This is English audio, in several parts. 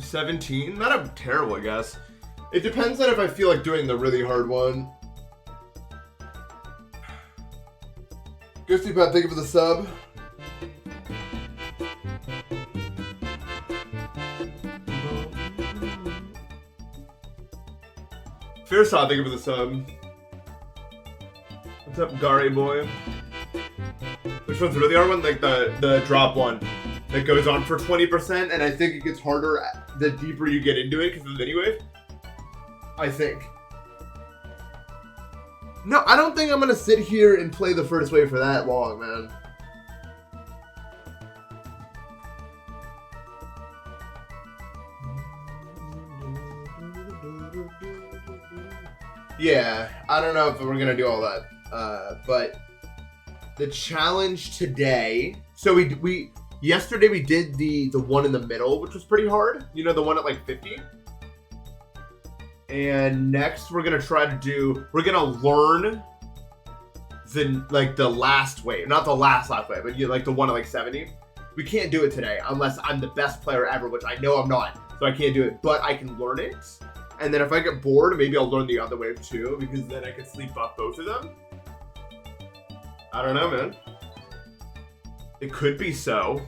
17? Not a terrible guess. It depends on if I feel like doing the really hard one. Ghosty Pat, thank you for the sub. Fearsaw, thank you for the sub. What's up, Gary boy? Which one's the really hard one? Like the drop one that goes on for 20%, and I think it gets harder the deeper you get into it because of the mini-wave. I think. No, I don't think I'm gonna sit here and play the first wave for that long, man. Yeah, I don't know if we're gonna do all that, but the challenge today. So we yesterday we did the one in the middle, which was pretty hard. You know, the one at like 50. And next we're gonna try to do. We're gonna learn the last wave, not the last wave, but like the one at like 70. We can't do it today unless I'm the best player ever, which I know I'm not. So I can't do it, but I can learn it. And then if I get bored, maybe I'll learn the other wave too, because then I can sleep off both of them. I don't know, man. It could be so.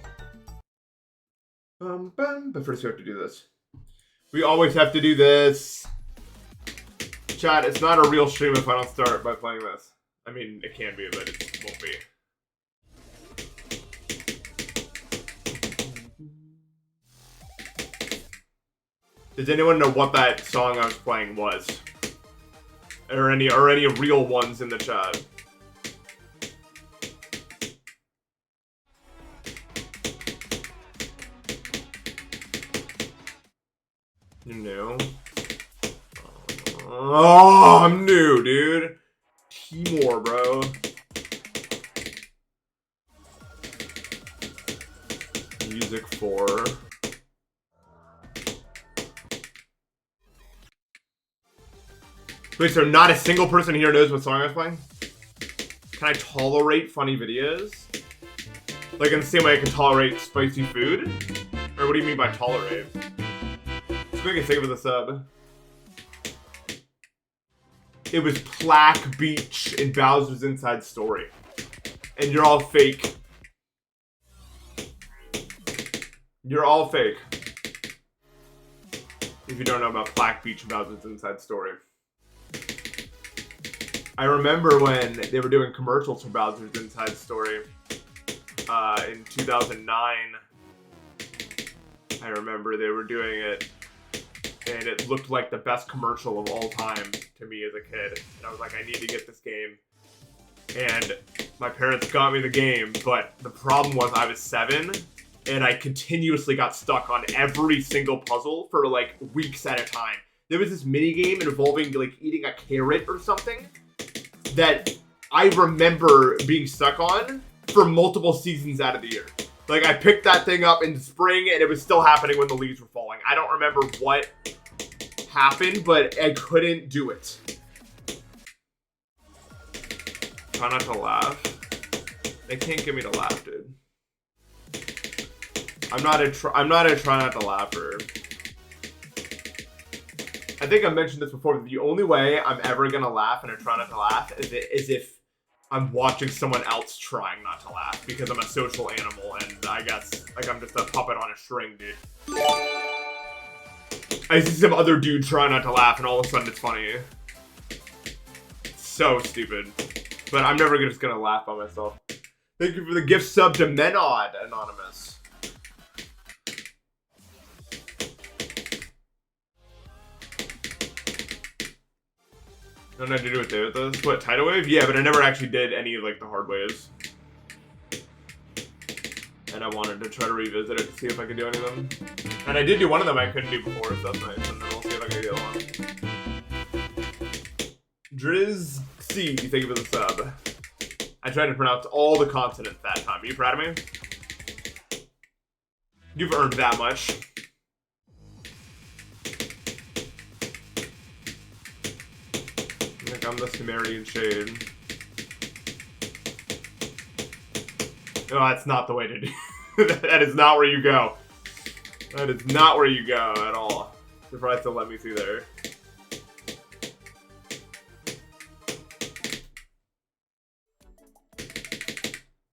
But first we have to do this. We always have to do this. Chat, it's not a real stream if I don't start by playing this. I mean, it can be, but it won't be. Does anyone know what that song I was playing was? Or any real ones in the chat? New. Oh, I'm new, dude. Timor, bro. Music 4. Wait, so not a single person here knows what song I was playing? Can I tolerate funny videos? Like in the same way I can tolerate spicy food? Or what do you mean by tolerate? Let's make a save of the sub. It was Plaque Beach in Bowser's Inside Story. And you're all fake. You're all fake. If you don't know about Plaque Beach and Bowser's Inside Story. I remember when they were doing commercials for Bowser's Inside Story in 2009. I remember they were doing it, and it looked like the best commercial of all time to me as a kid. And I was like, I need to get this game. And my parents got me the game, but the problem was I was 7, and I continuously got stuck on every single puzzle for like weeks at a time. There was this mini game involving like eating a carrot or something that I remember being stuck on for multiple seasons out of the year. Like, I picked that thing up in the spring, and it was still happening when the leaves were falling. I don't remember what happened, but I couldn't do it. Try not to laugh. They can't get me to laugh, dude. I'm not a try not to laugher. I think I mentioned this before, but the only way I'm ever gonna laugh and I try not to laugh is if I'm watching someone else trying not to laugh, because I'm a social animal and I guess like I'm just a puppet on a string, dude. I see some other dude try not to laugh and all of a sudden it's funny. It's so stupid. But I'm never just gonna laugh by myself. Thank you for the gift sub to Menod, Anonymous. Don't have to do with this. What, tidal wave? Yeah, but I never actually did any of like the hard waves. And I wanted to try to revisit it to see if I could do any of them. And I did do one of them I couldn't do before, so that's nice. And then we'll see if I can get one. Driz C, thank you for the sub. I tried to pronounce all the consonants that time. Are you proud of me? You've earned that much. I'm the Sumerian shade. No, that's not the way to do it. That is not where you go. That is not where you go at all. Surprised to let me see there.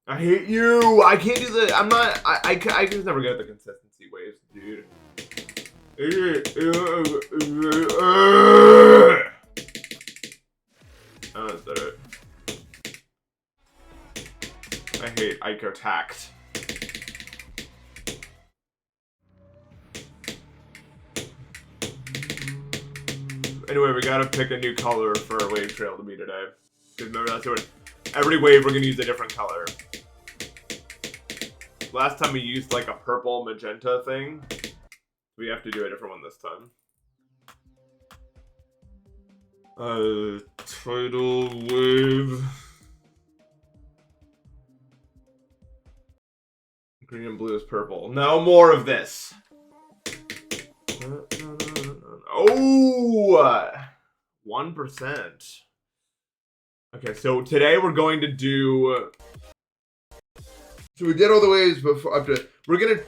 I hate you. I can't do the. I'm not. I just never get the consistency waves, dude. Oh, that's better. I hate Ico Tact. Anyway, we gotta pick a new color for our wave trail to be today. Because remember, that's what every wave we're gonna use a different color. Last time we used like a purple magenta thing. We have to do a different one this time. Tidal wave. Green and blue is purple. No more of this. Oh, 1%. Okay, so today we're going to do. So we did all the waves before. Up to we're gonna.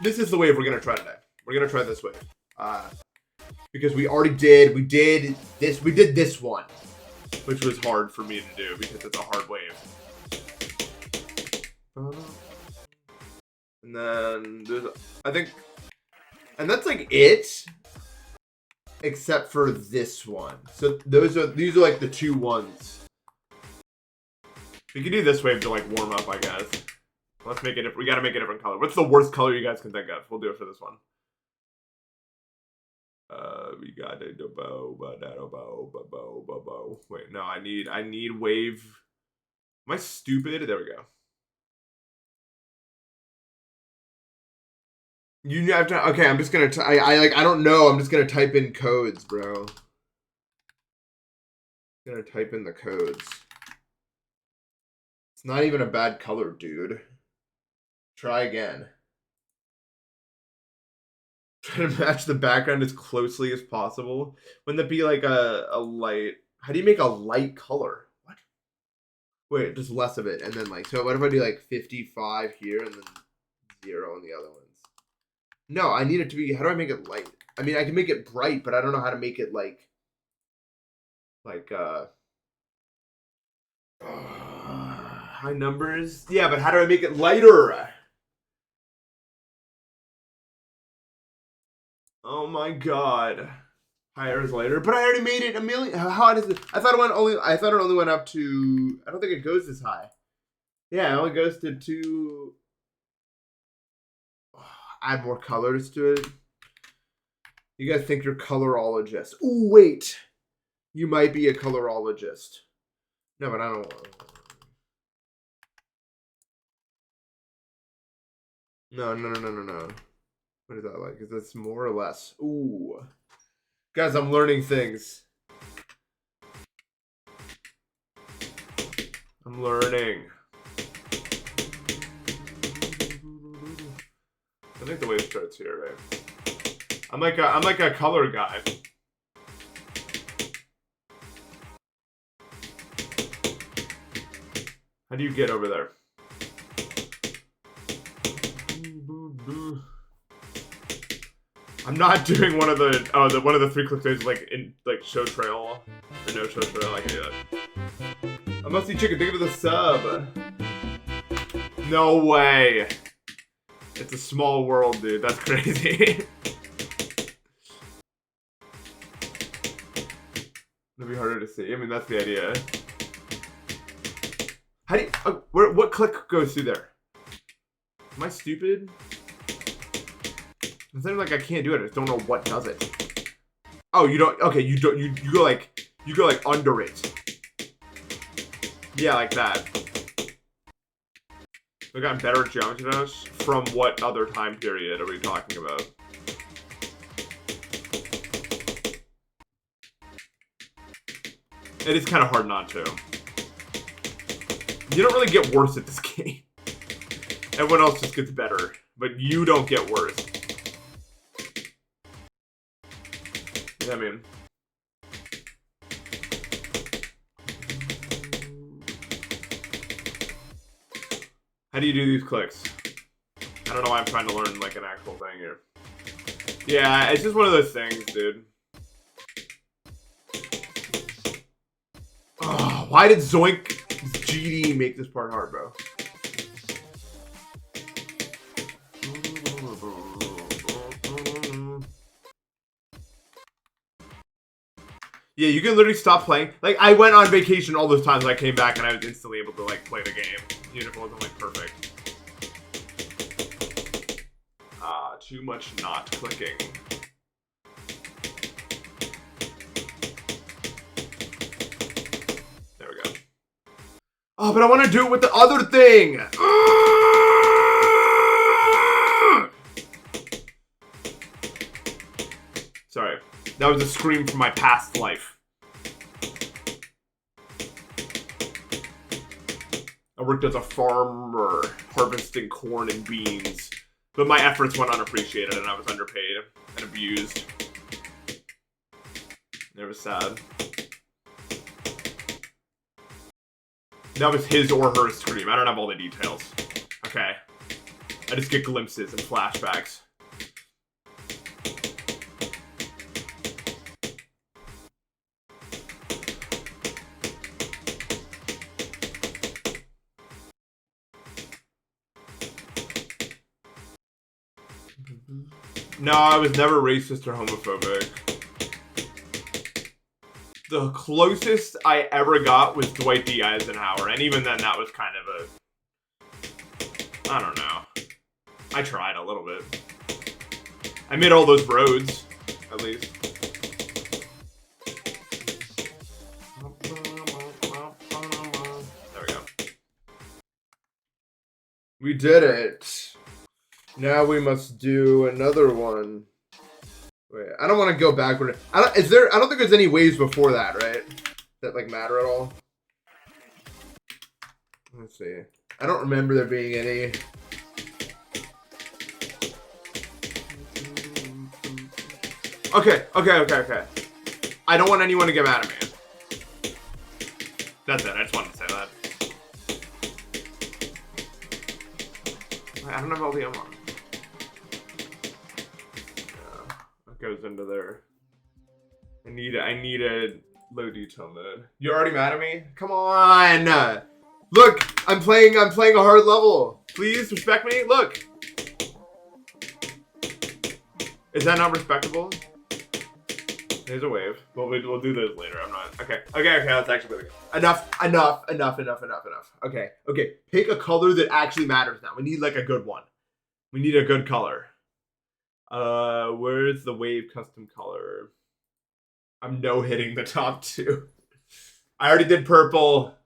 This is the wave we're gonna try today. We're gonna try this wave. Because we already did. We did this. We did this one, which was hard for me to do because it's a hard wave. And then there's, I think, and that's like it, except for this one. So these are like the two ones. We can do this wave to like warm up, I guess. Let's make it. We gotta make a different color. What's the worst color you guys can think of? We'll do it for this one. We got a bow. Wait, no, I need wave. Am I stupid? There we go. You have to. Okay, I'm just gonna. I don't know. I'm just gonna type in codes, bro. I'm gonna type in the codes. It's not even a bad color, dude. Try again. Try to match the background as closely as possible. Wouldn't that be like a light? How do you make a light color? What? Wait, just less of it, and then like. So what if I do like 55 here and then 0 on the other ones? No, I need it to be. How do I make it light? I mean, I can make it bright, but I don't know how to make it like high numbers. Yeah, but how do I make it lighter? Oh my god, higher is lighter. But I already made it a million. How does it? I thought it only went up to. I don't think it goes this high. Yeah, it only goes to 2. Add more colors to it. You guys think you're colorologist. Ooh, wait. You might be a colorologist. No, but I don't want. No. What is that like? Is this more or less? Ooh. Guys, I'm learning things. I'm learning. I think the wave starts here, right? I'm like a color guy. How do you get over there? I'm not doing one of the one of the 3 click waves like in like show trail or no show trail. I can do that. I must see chicken. Think of the sub. No way. It's a small world, dude. That's crazy. It'll be harder to see. I mean, that's the idea. How do you... what click goes through there? Am I stupid? It's not like I can't do it. I just don't know what does it. Oh, you don't... Okay, you don't... You go like under it. Yeah, like that. We got better at geometry than us? From what other time period are we talking about? It is kind of hard not to. You don't really get worse at this game. Everyone else just gets better. But you don't get worse. Yeah, I mean... How do you do these clicks? I don't know why I'm trying to learn like an actual thing here. Yeah, it's just one of those things, dude. Oh, why did Zoink GD make this part hard, bro? Yeah, you can literally stop playing. Like, I went on vacation all those times. I came back and I was instantly able to, like, play the game. Even if it wasn't, like, perfect. Ah, too much not clicking. There we go. Oh, but I want to do it with the other thing! Sorry. That was a scream from my past life. I worked as a farmer, harvesting corn and beans. But my efforts went unappreciated and I was underpaid and abused. It was sad. That was his or her scream. I don't have all the details. Okay. I just get glimpses and flashbacks. No, I was never racist or homophobic. The closest I ever got was Dwight D. Eisenhower, and even then that was kind of a... I don't know. I tried a little bit. I made all those roads, at least. There we go. We did it. Now we must do another one. Wait, I don't want to go backward. I don't think there's any waves before that, right? That like matter at all. Let's see. I don't remember there being any. Okay. I don't want anyone to get mad at me. That's it. I just wanted to say that. I don't have LVM on. Goes into there. I need a low detail mode. You're already mad at me? Come on! Look, I'm playing a hard level. Please respect me. Look. Is that not respectable? There's a wave. Well, we'll do those later. I'm not. Okay. Let's actually go. Enough. Okay. Pick a color that actually matters now. We need like a good one. We need a good color. Where's the wave custom color? I'm no-hitting the top two. I already did purple.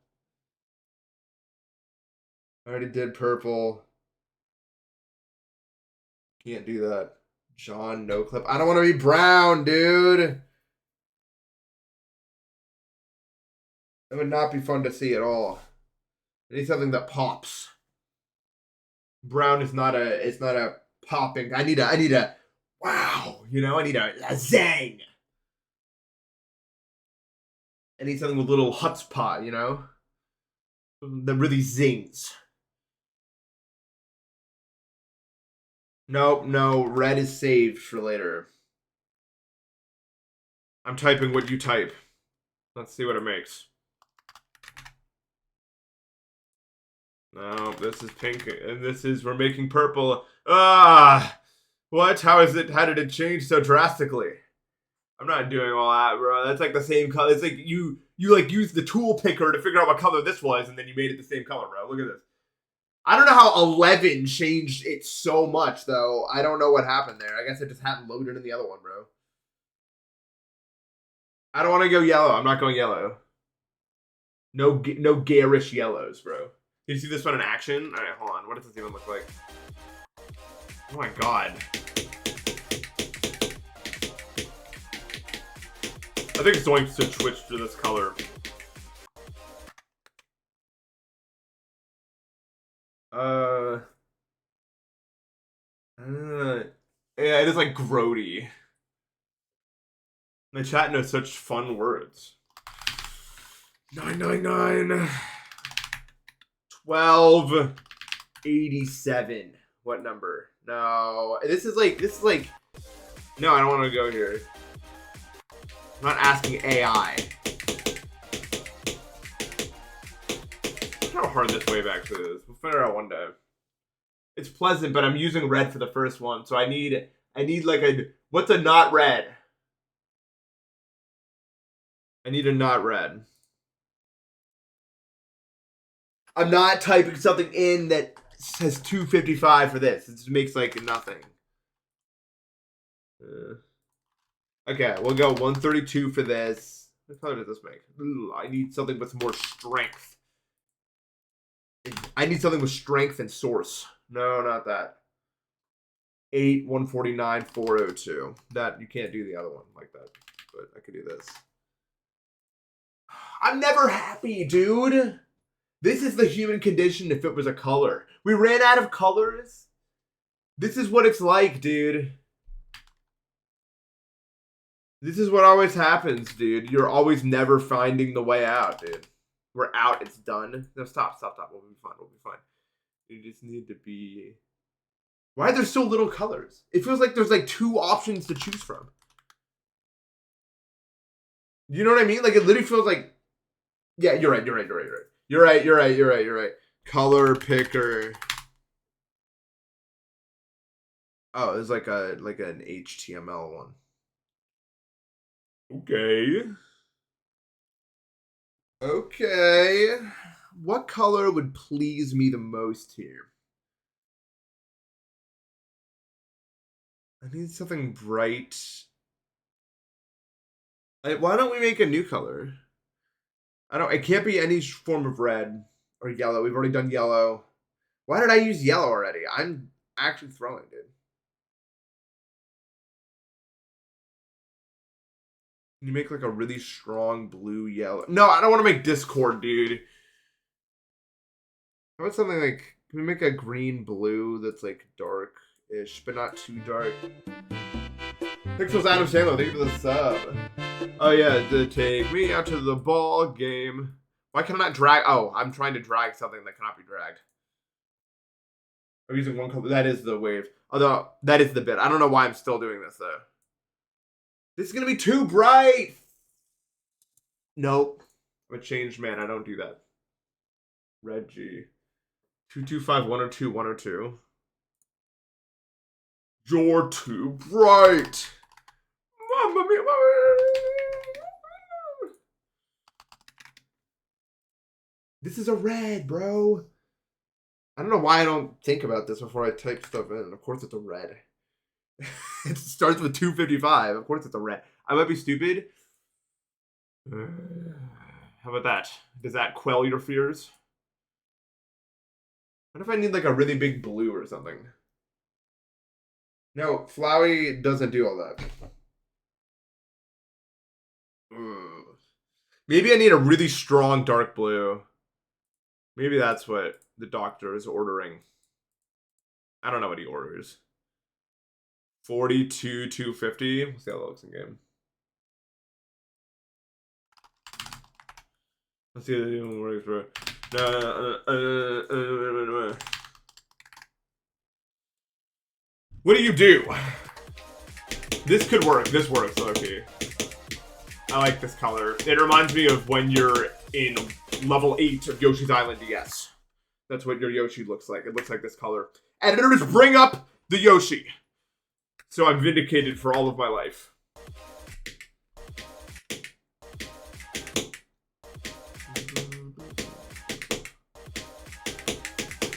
Can't do that. John, no clip. I don't want to be brown, dude. That would not be fun to see at all. I need something that pops. Brown is not a popping. I need a wow, you know, I need a zang. I need something with a little chutzpah, you know? That really zings. Nope, no, red is saved for later. I'm typing what you type. Let's see what it makes. No, this is pink, and we're making purple. Ah! What? How did it change so drastically? I'm not doing all that, bro. That's like the same color. It's like you like used the tool picker to figure out what color this was, and then you made it the same color, bro. Look at this. I don't know how 11 changed it so much, though. I don't know what happened there. I guess it just hadn't loaded in the other one, bro. I don't want to go yellow. I'm not going yellow. No garish yellows, bro. You see this one in action? All right, hold on. What does this even look like? Oh my god. I think it's going to switch to this color. Yeah, it is like grody. The chat knows such fun words. 999. 1287. What number? No, this is like No, I don't want to go here. I'm not asking AI. How hard this wave actually is. We'll figure it out one day. It's pleasant, but I'm using red for the first one, so I need like a, what's a not red? I need a not red. I'm not typing something in that says 255 for this. It just makes like nothing. Okay, we'll go 132 for this. What color does this make? Ooh, I need something with more strength. I need something with strength and source. No, not that. 8, 149, 402. That, you can't do the other one like that. But I could do this. I'm never happy, dude. This is the human condition if it was a color. We ran out of colors. This is what it's like, dude. This is what always happens, dude. You're always never finding the way out, dude. We're out. It's done. No, stop. We'll be fine. We'll be fine. You just need to be... Why are there so little colors? It feels like there's like 2 options to choose from. You know what I mean? Like, it literally feels like... Yeah, you're right. You're right. Color picker. Oh, it's like an HTML one. Okay. What color would please me the most here? I need something bright. Why don't we make a new color? It can't be any form of red or yellow. We've already done yellow. Why did I use yellow already? I'm actually throwing, dude. Can you make like a really strong blue yellow? No, I don't want to make Discord, dude. How about something like, can we make a green blue that's like dark-ish, but not too dark? Pixels Adam Sandler, thank you for the sub. Oh yeah, to take me out to the ball game. Why can I not drag? Oh, I'm trying to drag something that cannot be dragged. I'm using one color. That is the wave. Although, that is the bit. I don't know why I'm still doing this, though. This is going to be too bright. Nope. I'm a changed man. I don't do that. Red G. 225, 102, 102. You're too bright. Mamma mia, This is a red, bro. I don't know why I don't think about this before I type stuff in. Of course it's a red. It starts with 255. Of course it's a red. I might be stupid. How about that? Does that quell your fears? What if I need like a really big blue or something? No, Flowey doesn't do all that. Maybe I need a really strong dark blue. Maybe that's what the doctor is ordering. I don't know what he orders. 42, 250. We'll see how that looks in game. Let's see if it even works, bro. What do you do? This could work. This works, okay. I like this color. It reminds me of when you're in level 8 of Yoshi's Island DS. That's what your Yoshi looks like. It looks like this color. Editors, bring up the Yoshi. So I'm vindicated for all of my life.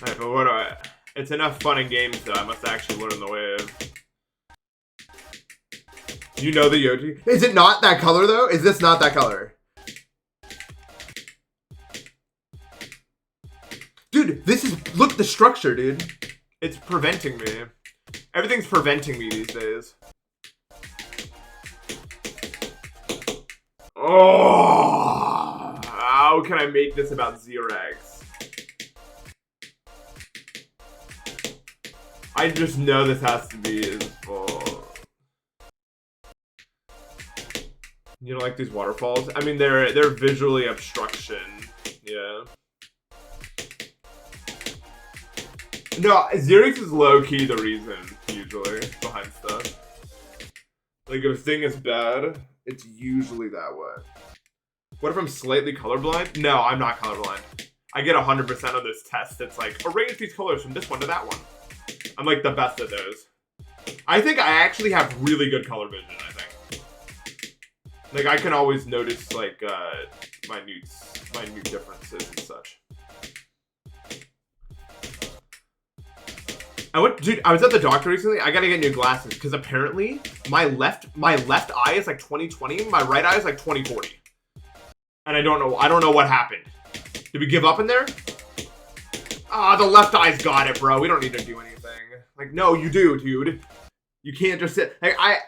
Alright, but what do I... It's enough fun in games, though. I must actually learn the wave. You know the Yoshi? Is it not that color, though? Is this not that color? Dude, this is... Look, the structure, dude. It's preventing me. Everything's preventing me these days. Oh! How can I make this about Xerax? I just know this has to be his fault. You don't like these waterfalls? I mean, they're visually obstruction. Yeah. No, Xerax is low-key the reason, usually, behind stuff. Like, if a thing is bad, it's usually that way. What if I'm slightly colorblind? No, I'm not colorblind. I get 100% of this test. It's like, arrange these colors from this one to that one. I'm like the best at those. I think I actually have really good color vision, I think. Like, I can always notice, like, minute differences and such. Dude, I was at the doctor recently. I gotta get new glasses, because apparently my left eye is like 20/20, my right eye is like 20/40. And I don't know what happened. Did we give up in there? Ah, the left eye's got it, bro. We don't need to do anything. Like, no, you do, dude. You can't just sit. Like, I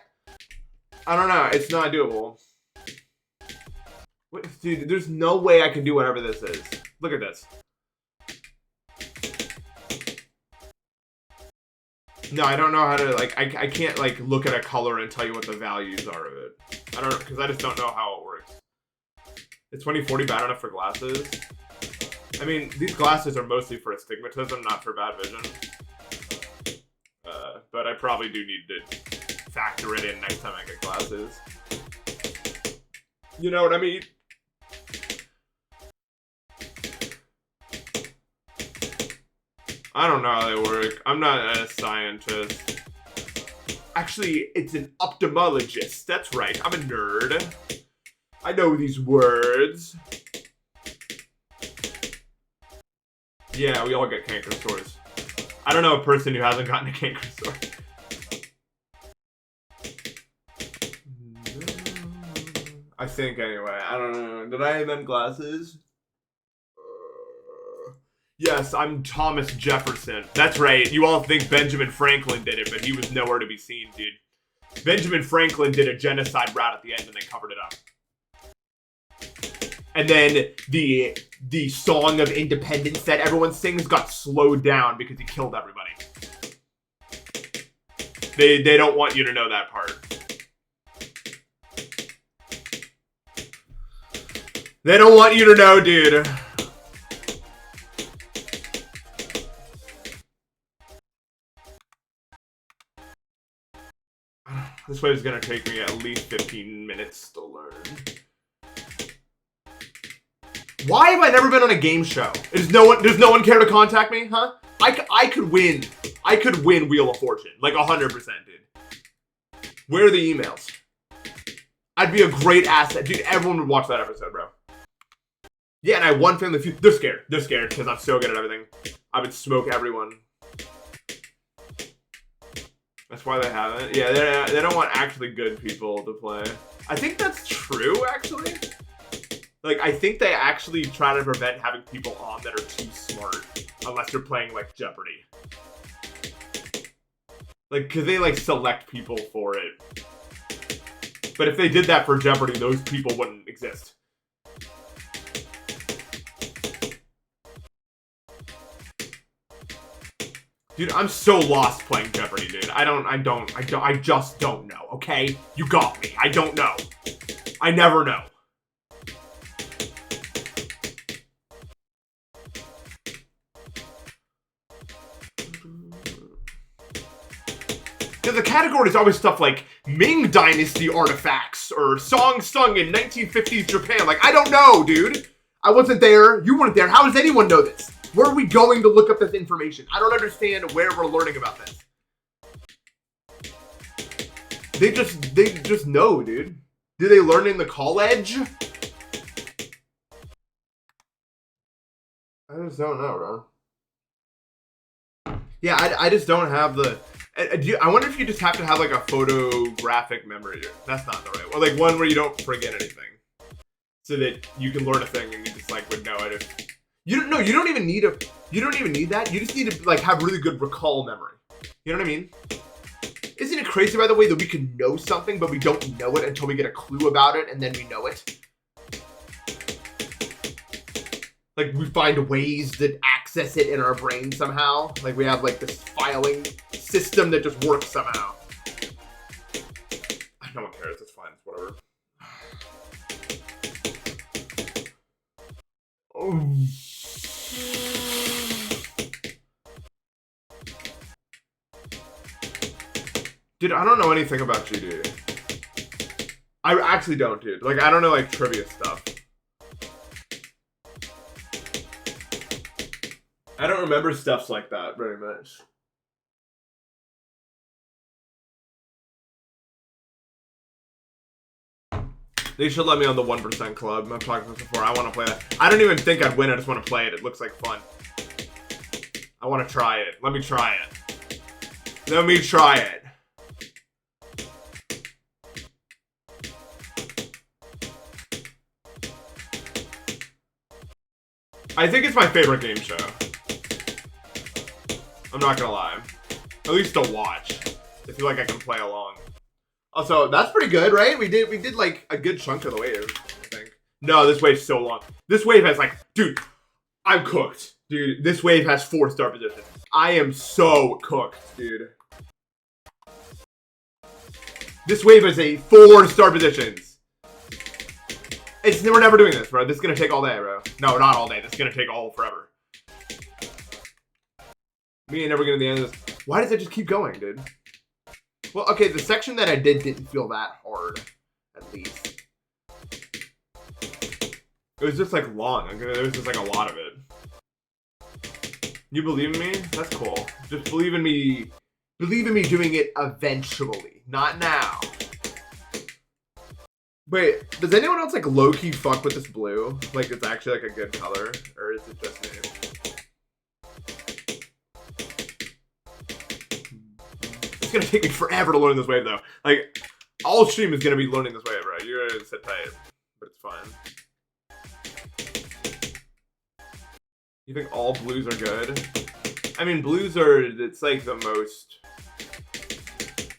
don't know. It's not doable. What, dude, there's no way I can do whatever this is. Look at this. No, I don't know how to, like, I can't, like, look at a color and tell you what the values are of it. I don't know, because I just don't know how it works. Is 20/40 bad enough for glasses? I mean, these glasses are mostly for astigmatism, not for bad vision. But I probably do need to factor it in next time I get glasses. You know what I mean? I don't know how they work. I'm not a scientist. Actually, it's an ophthalmologist. That's right. I'm a nerd. I know these words. Yeah, we all get canker sores. I don't know a person who hasn't gotten a canker sore. I think, anyway. I don't know. Did I invent glasses? Yes, I'm Thomas Jefferson. That's right. You all think Benjamin Franklin did it, but he was nowhere to be seen, dude. Benjamin Franklin did a genocide route at the end and they covered it up. And then the song of independence that everyone sings got slowed down because he killed everybody. They don't want you to know that part. They don't want you to know, dude. This way is gonna take me at least 15 minutes to learn. Why have I never been on a game show? Does no one care to contact me, huh? I could win. I could win Wheel of Fortune. Like 100%, dude. Where are the emails? I'd be a great asset. Dude, everyone would watch that episode, bro. Yeah, and I won Family Feud. They're scared. They're scared because I'm so good at everything. I would smoke everyone. That's why they haven't. Yeah, they don't want actually good people to play. I think that's true, actually. Like, I think they actually try to prevent having people on that are too smart. Unless you're playing, like, Jeopardy. Like, because they, like, select people for it. But if they did that for Jeopardy, those people wouldn't exist. Dude, I'm so lost playing Jeopardy, dude. I just don't know, okay? You got me. I don't know. I never know. Because the category is always stuff like Ming Dynasty artifacts or songs sung in 1950s Japan. Like, I don't know, dude. I wasn't there. You weren't there. How does anyone know this? Where are we going to look up this information? I don't understand where we're learning about this. They just know, dude. Do they learn in the college? I just don't know, bro. Yeah, I just don't have the... I wonder if you just have to have, like, a photographic memory. That's not the right one. Or, like, one where you don't forget anything. So that you can learn a thing and you just, like, would know it if... You don't even need that. You just need to, like, have really good recall memory. You know what I mean? Isn't it crazy, by the way, that we can know something, but we don't know it until we get a clue about it, and then we know it? Like, we find ways to access it in our brain somehow. Like, we have, like, this filing system that just works somehow. No one cares. It's fine. It's whatever. Oh. Dude, I don't know anything about you, dude. I actually don't, dude. Like, I don't know, like, trivia stuff. I don't remember stuffs like that very much. They should let me on the 1% club. I've talked about this before. I want to play that. I don't even think I'd win. I just want to play it. It looks like fun. I want to try it. Let me try it. Let me try it. I think it's my favorite game show. I'm not gonna lie. At least to watch. I feel like I can play along. Also, that's pretty good, right? We did like a good chunk of the wave, I think. No, this wave's so long. This wave has like, dude, I'm cooked. Dude, this wave has 4-star positions. I am so cooked, dude. This wave is a 4-star positions. We're never doing this, bro. This is gonna take all day, bro. No, not all day. This is gonna take all forever. We ain't never getting to the end of this. Why does it just keep going, dude? Well, okay, the section that I did didn't feel that hard, at least. It was just, like, long. There was just, like, a lot of it. You believe in me? That's cool. Just believe in me. Believe in me doing it eventually. Not now. Wait, does anyone else, like, low-key fuck with this blue? Like, it's actually, like, a good color? Or is it just me? It's gonna take me forever to learn this wave, though. Like, all stream is gonna be learning this wave, right? You're gonna sit tight, but it's fine. You think all blues are good? I mean, blues are, it's like the most,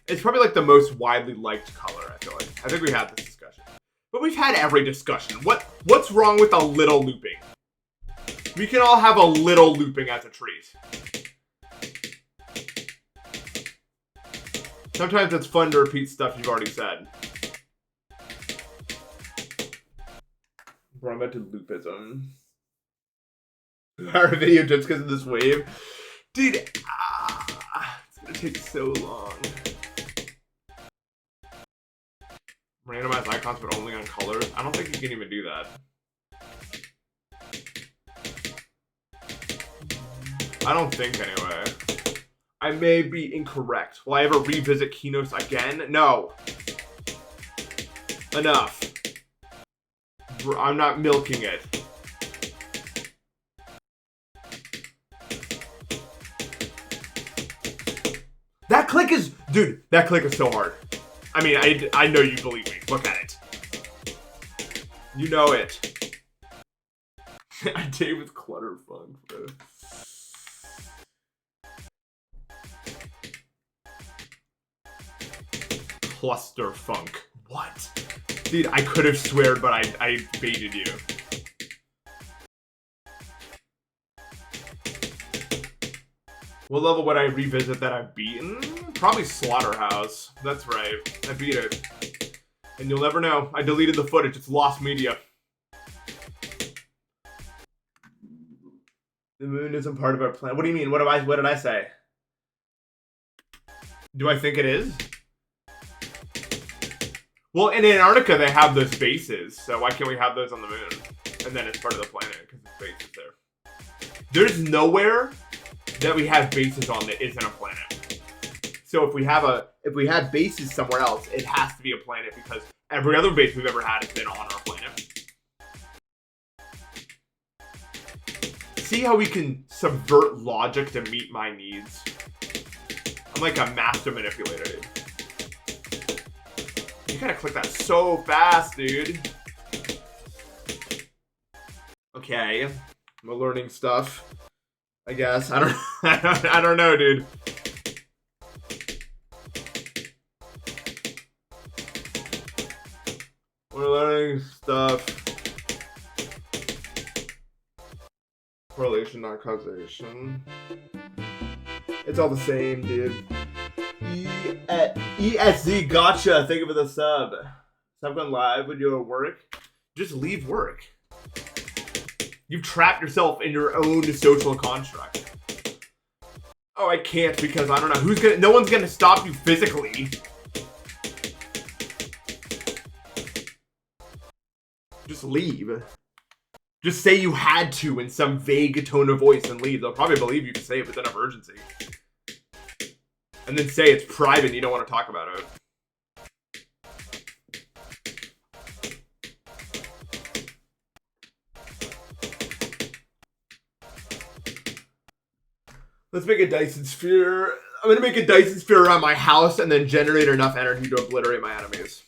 it's probably like the most widely liked color, I feel like. I think we had this discussion. But we've had every discussion. What's wrong with a little looping? We can all have a little looping as a treat. Sometimes it's fun to repeat stuff you've already said. Bro, I'm about to loopism. Our video just because of this wave. Dude, it's gonna take so long. Randomize icons but only on colors? I don't think you can even do that. I don't think anyway. I may be incorrect. Will I ever revisit keynotes again? No. Enough. I'm not milking it. That click is... Dude, that click is so hard. I mean, I know you believe me. Look at it. You know it. I did with Clutterfunk, bro. Clusterfunk. What? Dude, I could have sweared, but I baited you. What level would I revisit that I've beaten? Probably Slaughterhouse. That's right. I beat it. And you'll never know. I deleted the footage. It's lost media. The moon isn't part of our plan. What do you mean? What did I say? Do I think it is? Well, in Antarctica, they have those bases, so why can't we have those on the moon? And then it's part of the planet, because the base is there. There's nowhere that we have bases on that isn't a planet. So if we had bases somewhere else, it has to be a planet, because every other base we've ever had has been on our planet. See how we can subvert logic to meet my needs? I'm like a master manipulator, dude. You gotta click that so fast, dude. Okay, we're learning stuff. I guess I don't know, dude. We're learning stuff. Correlation, not causation. It's all the same, dude. ESZ, gotcha. Thank you for the sub. Sub going live with your work. Just leave work. You've trapped yourself in your own social construct. Oh, I can't because I don't know. No one's gonna stop you physically. Just leave. Just say you had to in some vague tone of voice and leave. They'll probably believe you to say it with enough urgency. And then say it's private and you don't want to talk about it. Let's make a Dyson sphere. I'm gonna make a Dyson sphere around my house and then generate enough energy to obliterate my enemies.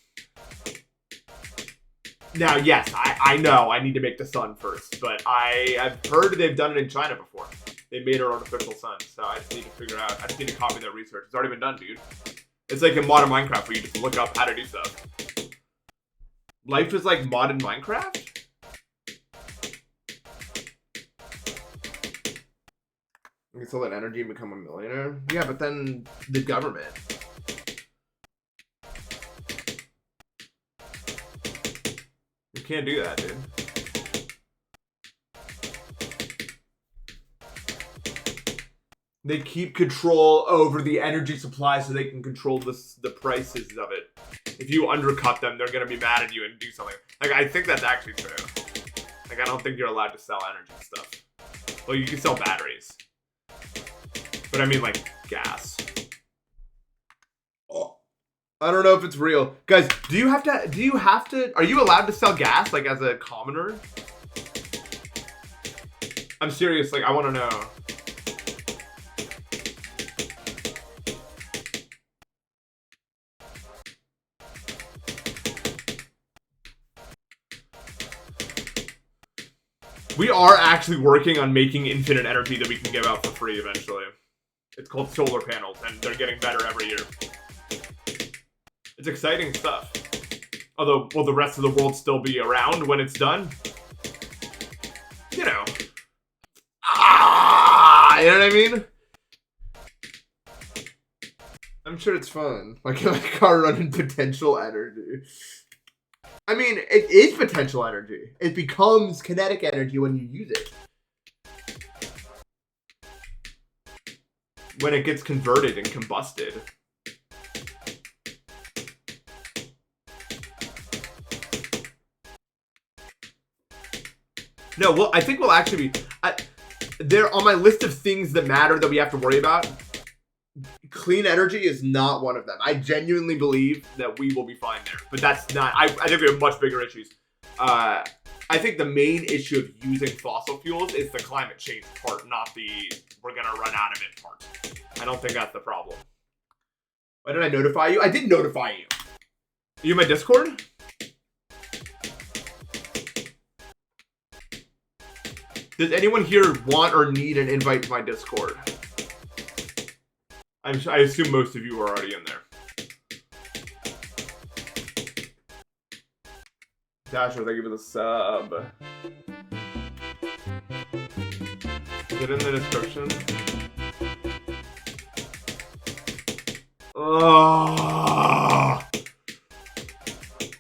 Now, yes, I know I need to make the sun first, but I've heard they've done it in China before. They made an artificial sun, so I just need to figure out, I just need to copy that research. It's already been done, dude. It's like in modern Minecraft where you just look up how to do stuff. Life is like modern Minecraft? You can sell that energy and become a millionaire? Yeah, but then the government. You can't do that, dude. They keep control over the energy supply so they can control the prices of it. If you undercut them, they're gonna be mad at you and do something. Like, I think that's actually true. Like, I don't think you're allowed to sell energy stuff. Well, you can sell batteries. But I mean, like, gas. Oh, I don't know if it's real. Guys, are you allowed to sell gas, like, as a commoner? I'm serious, like, I want to know. We are actually working on making infinite energy that we can give out for free eventually. It's called solar panels, and they're getting better every year. It's exciting stuff. Although, will the rest of the world still be around when it's done? You know. You know what I mean? I'm sure it's fun. Like a car running potential energy. I mean, it is potential energy. It becomes kinetic energy when you use it. When it gets converted and combusted. No, well, I think we'll actually be... They're on my list of things that matter that we have to worry about. Clean energy is not one of them. I genuinely believe that we will be fine there. But that's not... I think we have much bigger issues. I think the main issue of using fossil fuels is the climate change part, not the we're gonna run out of it part. I don't think that's the problem. Why did I notify you? I did notify you. Are you in my Discord? Does anyone here want or need an invite to my Discord? I assume most of you are already in there. Dasher, thank you for the sub. Is it in the description?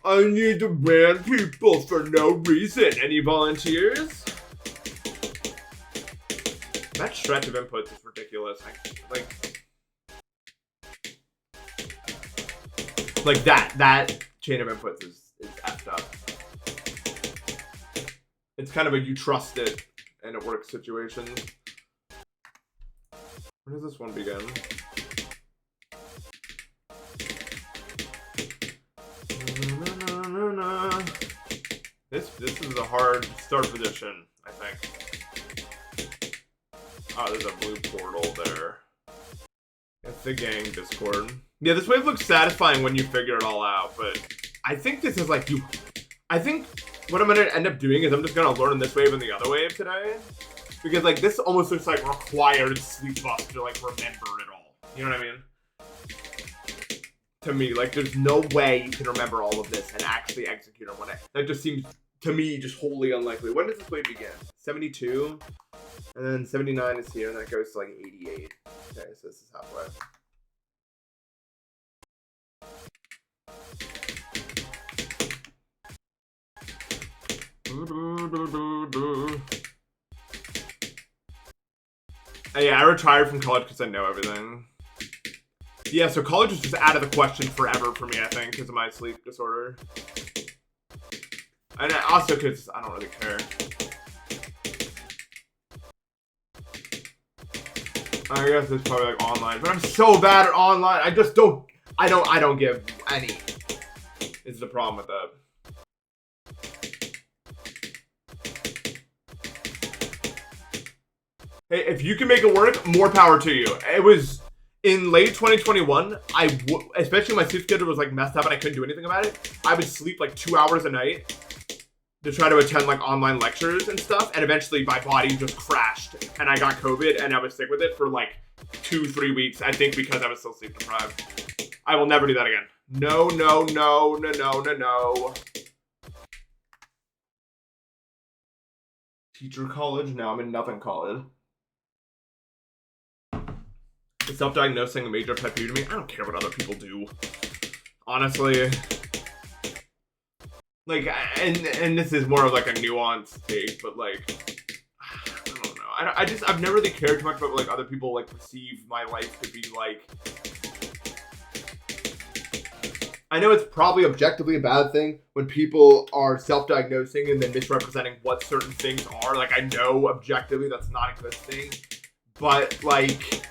I need to ban people for no reason. Any volunteers? That stretch of inputs is ridiculous. Like that chain of inputs is effed up. It's kind of a you trust it and it works situation. Where does this one begin? This is a hard start position, I think. Oh, there's a blue portal there. It's the gang Discord. Yeah, this wave looks satisfying when you figure it all out, but I think this is like I think what I'm gonna end up doing is I'm just gonna learn this wave and the other wave today. Because like this almost looks like required sleep bus to like remember it all. You know what I mean? To me, like there's no way you can remember all of this and actually execute on one day. That just seems to me just wholly unlikely. When does this wave begin? 72? And then 79 is here, and then it goes to like 88. Okay, so this is halfway. Yeah, I retired from college because I know everything. Yeah, so college is just out of the question forever for me, I think, because of my sleep disorder. And also because I don't really care. I guess it's probably like online, but I'm so bad at online. I just don't. I don't give any. Is the problem with that? Hey, if you can make it work, more power to you. It was in late 2021. Especially my sleep schedule was like messed up and I couldn't do anything about it. I would sleep like 2 hours a night to try to attend like online lectures and stuff, and eventually my body just crashed and I got COVID and I was sick with it for like 2-3 weeks, I think, because I was still sleep deprived. I will never do that again. No. Teacher college? No, I'm in nothing college. Is self-diagnosing a major pet peeve to me? I don't care what other people do. Honestly. Like, and this is more of like a nuanced take, but like, I don't know. I've never really cared too much about like other people like perceive my life to be like. I know it's probably objectively a bad thing when people are self-diagnosing and then misrepresenting what certain things are. Like, I know objectively that's not a good thing, but like,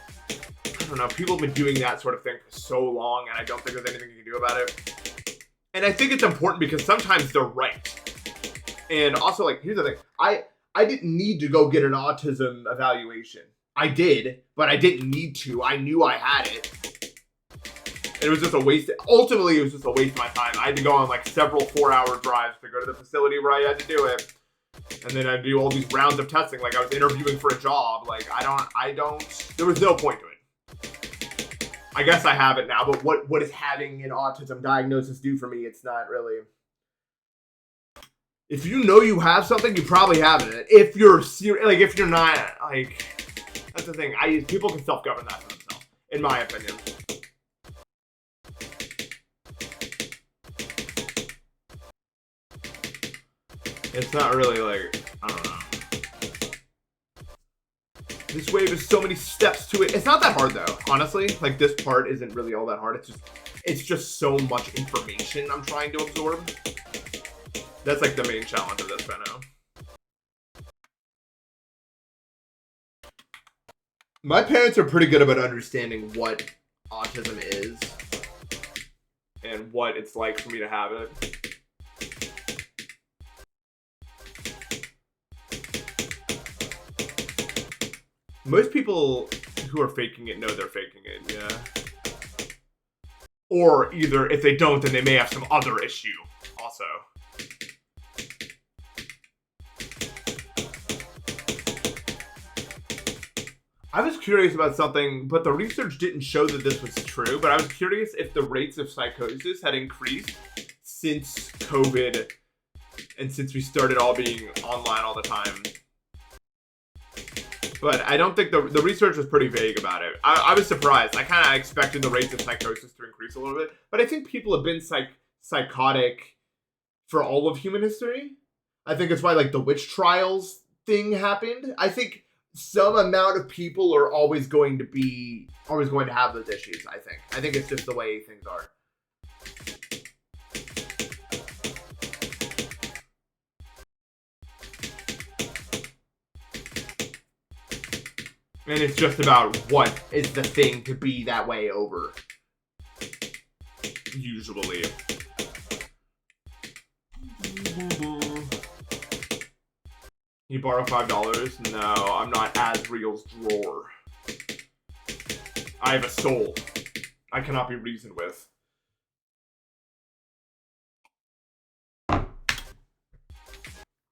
I don't know. People have been doing that sort of thing for so long, and I don't think there's anything you can do about it. And I think it's important because sometimes they're right. And also, like, here's the thing. I didn't need to go get an autism evaluation. I did, but I didn't need to. I knew I had it. And it was just a waste. Ultimately, it was just a waste of my time. I had to go on, like, several 4-hour drives to go to the facility where I had to do it. And then I'd do all these rounds of testing. Like, I was interviewing for a job. Like, there was no point to it. I guess I have it now, but what is having an autism diagnosis do for me? It's not really. If you know you have something, you probably have it. If you're like, if you're not, like, that's the thing. People can self-govern that for themselves, in my opinion. It's not really like, I don't know. This wave has so many steps to it. It's not that hard though, honestly. Like, this part isn't really all that hard. It's just so much information I'm trying to absorb. That's like the main challenge of this right now. My parents are pretty good about understanding what autism is and what it's like for me to have it. Most people who are faking it know they're faking it, yeah. Or either, if they don't, then they may have some other issue, also. I was curious about something, but the research didn't show that this was true, but I was curious if the rates of psychosis had increased since COVID and since we started all being online all the time. But I don't think the research was pretty vague about it. I was surprised. I kind of expected the rates of psychosis to increase a little bit. But I think people have been psychotic for all of human history. I think it's why, like, the witch trials thing happened. I think some amount of people are always going to have those issues, I think it's just the way things are. And it's just about what is the thing to be that way over. Usually. You borrow $5? No, I'm not Asriel's drawer. I have a soul. I cannot be reasoned with. I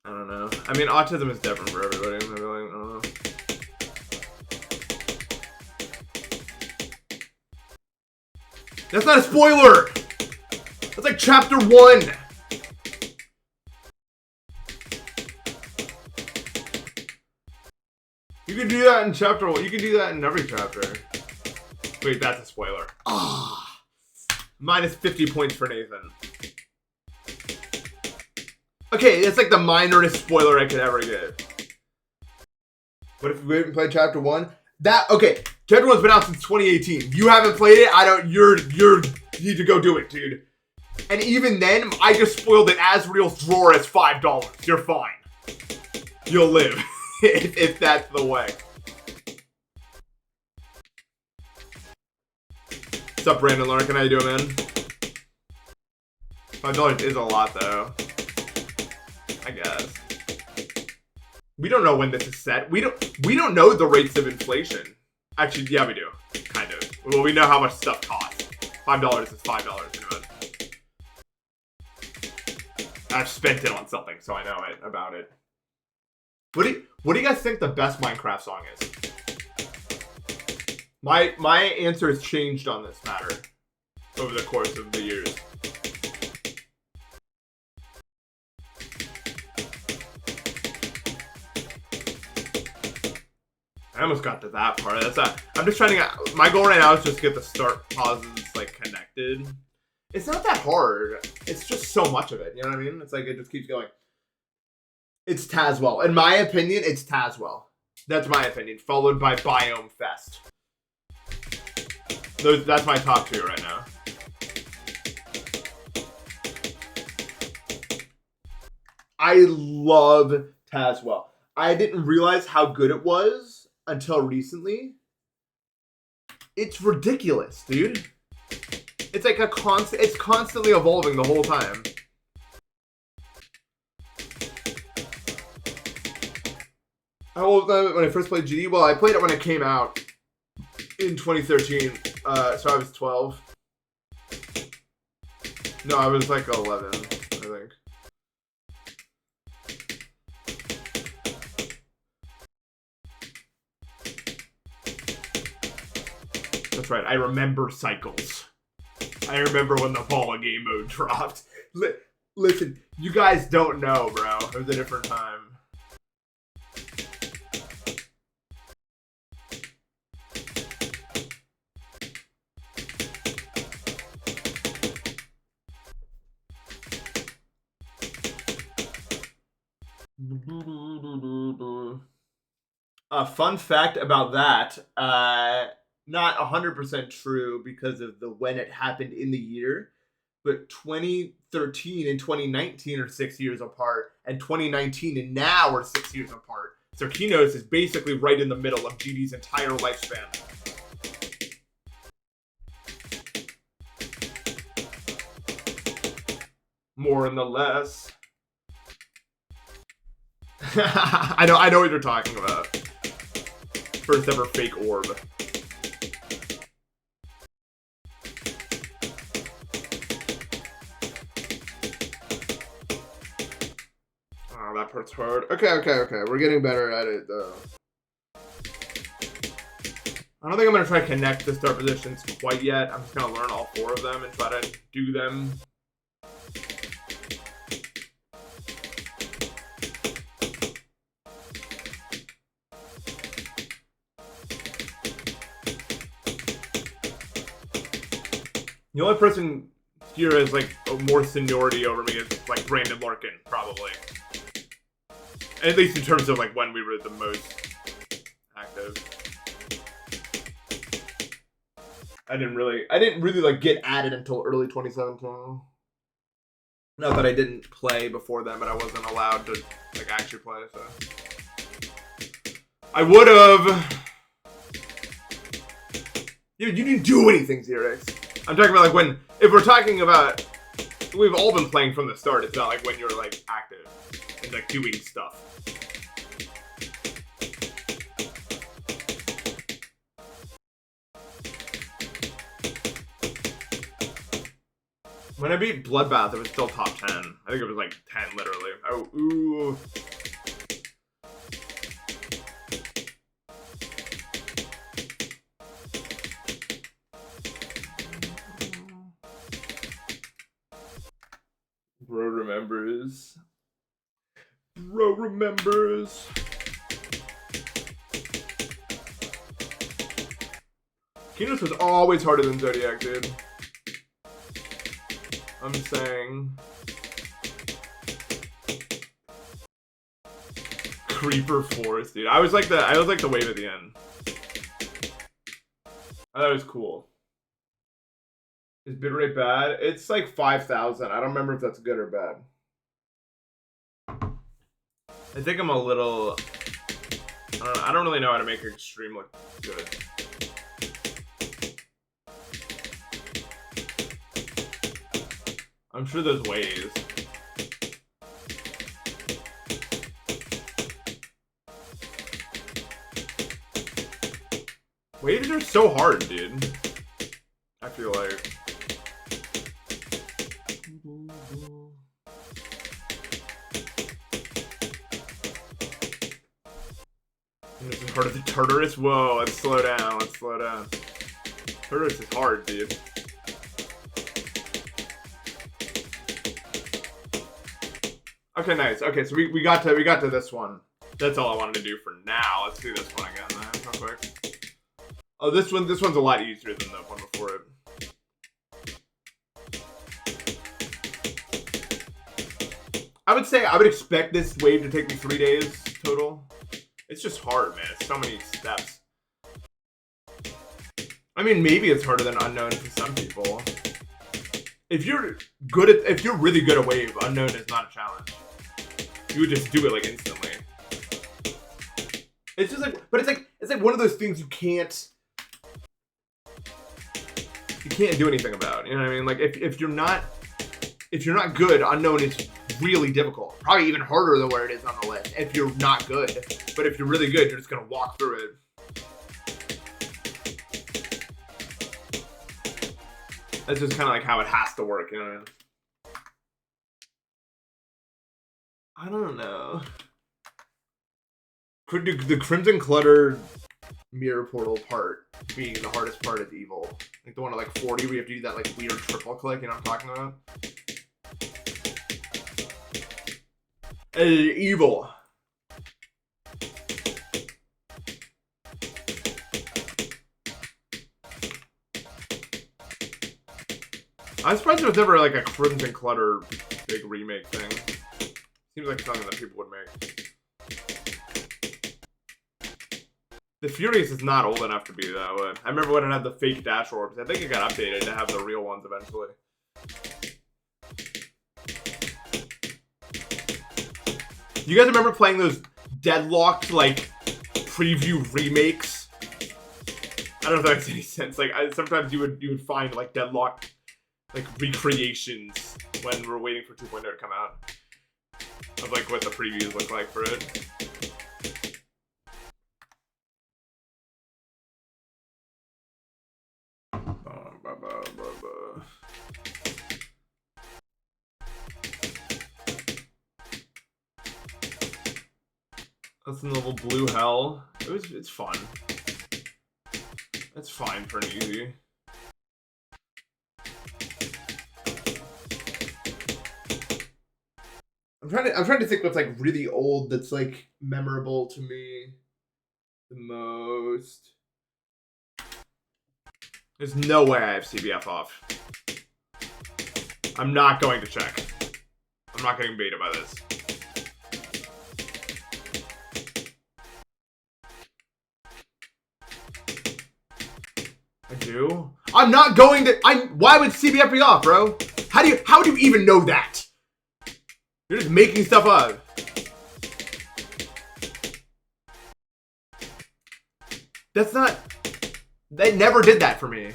don't know. I mean, autism is different for everybody. I don't know. That's not a spoiler! That's like chapter 1! You can do that in chapter 1. You can do that in every chapter. Wait, that's a spoiler. Ah, minus 50 points for Nathan. Okay, it's like the minorest spoiler I could ever give. What if we haven't played chapter 1? Okay, chapter 1's been out since 2018. You haven't played it? You need to go do it, dude. And even then, I just spoiled it as Real's drawer as $5. You're fine. You'll live. if that's the way. What's up, Brandon Larkin? How you doing, man? $5 is a lot, though. I guess. We don't know when this is set. We don't know the rates of inflation. Actually, yeah, we do. Kind of. Well, we know how much stuff costs. $5 is $5. You know? I've spent it on something, so I know it about it. What do you guys think the best Minecraft song is? My answer has changed on this matter over the course of the years. I almost got to that part. I'm just trying to. My goal right now is just to get the start pauses like connected. It's not that hard. It's just so much of it. You know what I mean? It's like it just keeps going. It's Tazwell. In my opinion, it's Tazwell. That's my opinion. Followed by Biome Fest. That's my top two right now. I love Tazwell. I didn't realize how good it was until recently. It's ridiculous, dude. It's like it's constantly evolving the whole time. How old was I when I first played GD? Well, I played it when it came out in 2013. So I was 12. No, I was like 11, I think. That's right. I remember cycles. I remember when the ball game mode dropped. Listen, you guys don't know, bro. It was a different time. A fun fact about that, not 100% true because of the when it happened in the year, but 2013 and 2019 are 6 years apart, and 2019 and now are 6 years apart. So Kinos is basically right in the middle of GD's entire lifespan. More than the less. I know what you're talking about. First ever fake orb. Oh, that part's hard. Okay. We're getting better at it, though. I don't think I'm going to try to connect the start positions quite yet. I'm just going to learn all four of them and try to do them. The only person here has like more seniority over me is like Brandon Larkin, probably. At least in terms of like when we were the most active. I didn't really like get at it until early 2017. Not that I didn't play before then, but I wasn't allowed to like actually play, so I would have. You didn't do anything, Xerix. I'm talking about like if we're talking about, we've all been playing from the start. It's not like when you're like active and like doing stuff. When I beat Bloodbath, it was still top 10. I think it was like 10, literally. Oh, ooh. Bro remembers. Bro remembers. Kinos was always harder than Zodiac, dude. I'm saying. Creeper Forest, dude. I was like the wave at the end. I thought it was cool. Is bitrate bad? It's like 5,000. I don't remember if that's good or bad. I think I'm a little... I don't really know how to make extreme look good. I'm sure there's ways. Waves are so hard, dude. I feel like. This is harder than Tartarus? Whoa, let's slow down, let's slow down. Tartarus is hard, dude. Okay, nice. Okay, so we got to this one. That's all I wanted to do for now. Let's do this one again, man, real quick. Oh, this one's a lot easier than the one before it. I would say I would expect this wave to take me 3 days total. It's just hard, man. It's so many steps. I mean, maybe it's harder than Unknown for some people. If you're really good at wave, Unknown is not a challenge. You would just do it like instantly. It's just like, but it's like one of those things you can't do anything about. You know what I mean? Like if you're not good, Unknown is really difficult. Probably even harder than where it is on the list if you're not good. But if you're really good, you're just gonna walk through it. That's just kind of like how it has to work, you know? I don't know. Could the Crimson Clutter mirror portal part being the hardest part is evil. Like the one at like 40 where you have to do that like weird triple click, you know what I'm talking about? Evil. I'm surprised there was never like a Crimson Clutter big remake thing. Seems like something that people would make. The Furious is not old enough to be that way. I remember when it had the fake dash orbs. I think it got updated to have the real ones eventually. You guys remember playing those deadlocked like preview remakes? I don't know if that makes any sense. Like sometimes you would find like deadlocked like recreations when we're waiting for 2.0 to come out of like what the previews look like for it. That's in level blue hell. It's fun. It's fine for an easy. I'm trying to think what's like really old that's like memorable to me the most. There's no way I have CBF off. I'm not going to check. I'm not getting baited by this. I do? I'm not going to. Why would CBF be off, bro? How do you even know that? You're just making stuff up. That's not. They never did that for me.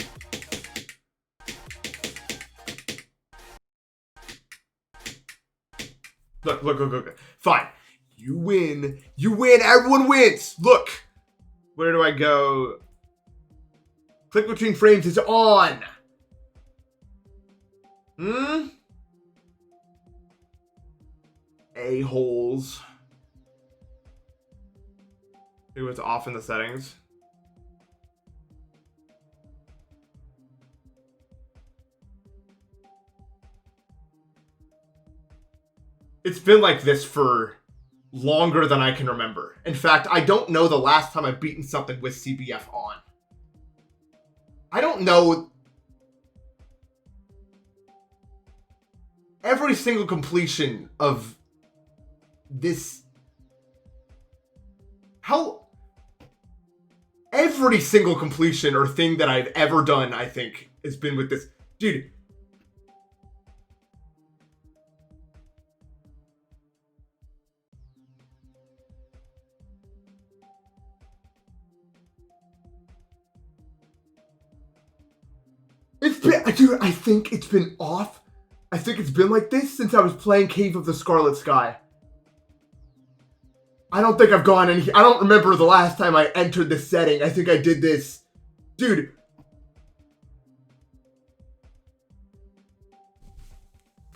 Look. Fine. You win. You win. Everyone wins. Look. Where do I go? Click between frames is on. A-holes. It was off in the settings. It's been like this for longer than I can remember. In fact, I don't know the last time I've beaten something with CBF on. I don't know. Every single completion of this. Every single completion or thing that I've ever done, I think, has been with this Dude. It's been, dude, I think it's been off. I think it's been like this since I was playing Cave of the Scarlet Sky. I don't think I've gone in. I don't remember the last time I entered the setting. I think I did this. Dude.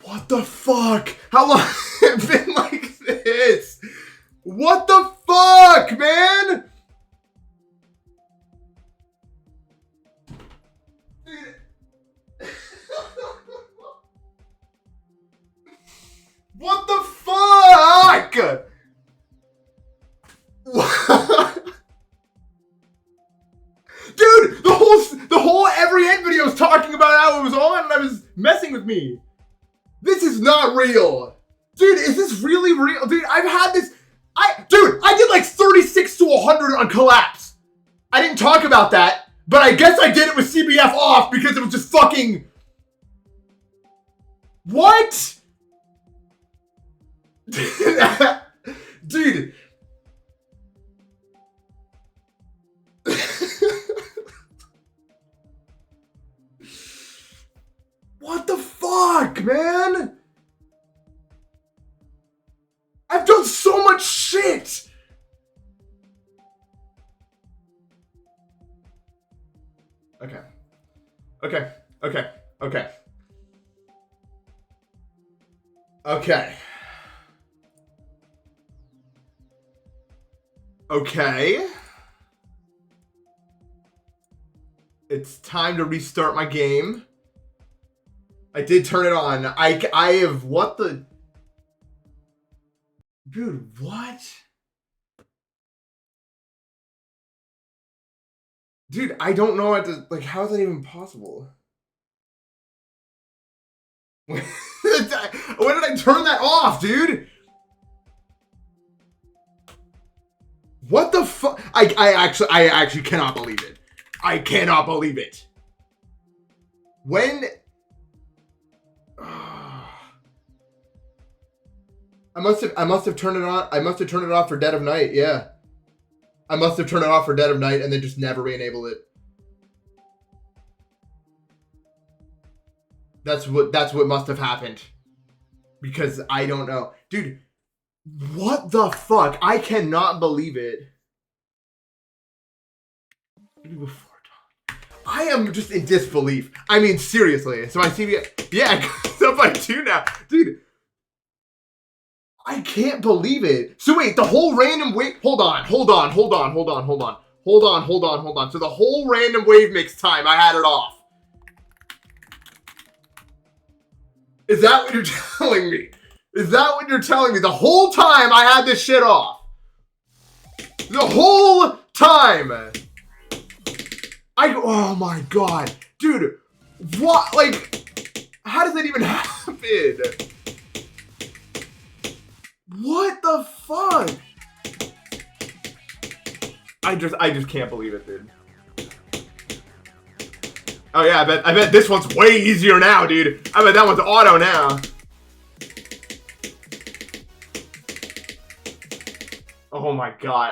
What the fuck? How long has it been like this? What the fuck, man? What the fuck? Dude, the whole every end video was talking about how it was on and I was messing with me. This is not real. Dude, is this really real? Dude, I've had this. Dude, I did like 36 to 100 on Collapse. I didn't talk about that, but I guess I did it with CBF off because it was just fucking. What? Dude. What the fuck, man? I've done so much shit. Okay. Okay. Okay. Okay. Okay. Okay. It's time to restart my game. I did turn it on. I have, what the? Dude, what? Dude, I don't know what to, like, how is that even possible? When did I turn that off, dude? What the fuck? I actually cannot believe it. I cannot believe it. When? I must have turned it on. I must have turned it off for Dead of Night. Yeah. I must have turned it off for Dead of Night and then just never re-enabled it. That's what must have happened. Because I don't know. Dude, what the fuck? I cannot believe it. I am just in disbelief. I mean, seriously. So I see, yeah, it's up by 2 now. Dude, I can't believe it. So wait, the whole random wave, hold on. So the whole random wave mix time, I had it off. Is that what you're telling me? Is that what you're telling me? The whole time I had this shit off. The whole time. Oh my god. Dude, what? Like, how does that even happen? What the fuck? I just can't believe it, dude. Oh yeah, I bet this one's way easier now, dude. I bet that one's auto now. Oh my god,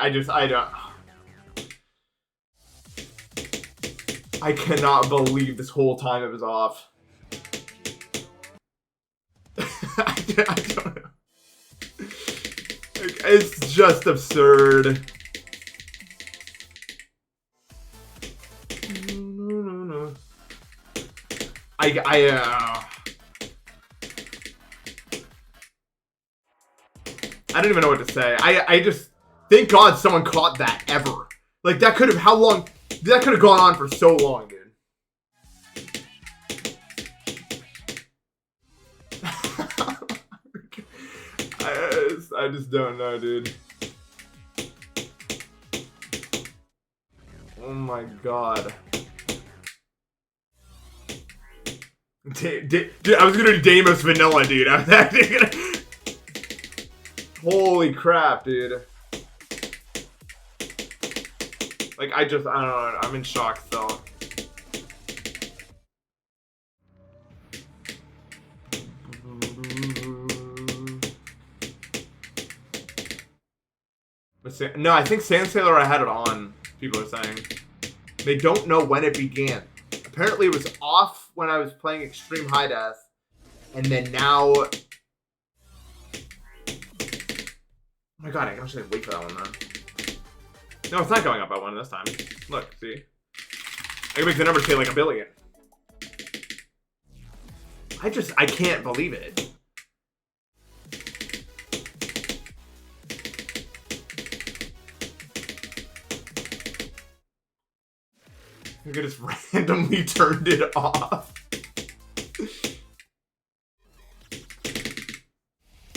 I cannot believe this whole time it was off. I don't know. It's just absurd. I don't even know what to say. I just thank God someone caught that ever. Like that could have that could have gone on for so long, dude. I just don't know, dude. Oh my god. Dude, I was gonna do Deimos Vanilla, dude. I was actually gonna... Holy crap, dude. Like, I don't know. I'm in shock still. No, I think Sand Sailor I had it on, people are saying. They don't know when it began. Apparently it was off when I was playing Extreme High Def. And then now... Oh my god, I can actually wait for that one then. No, it's not going up by one this time. Look, see? I can make the number say like 1 billion. I can't believe it. I just randomly turned it off.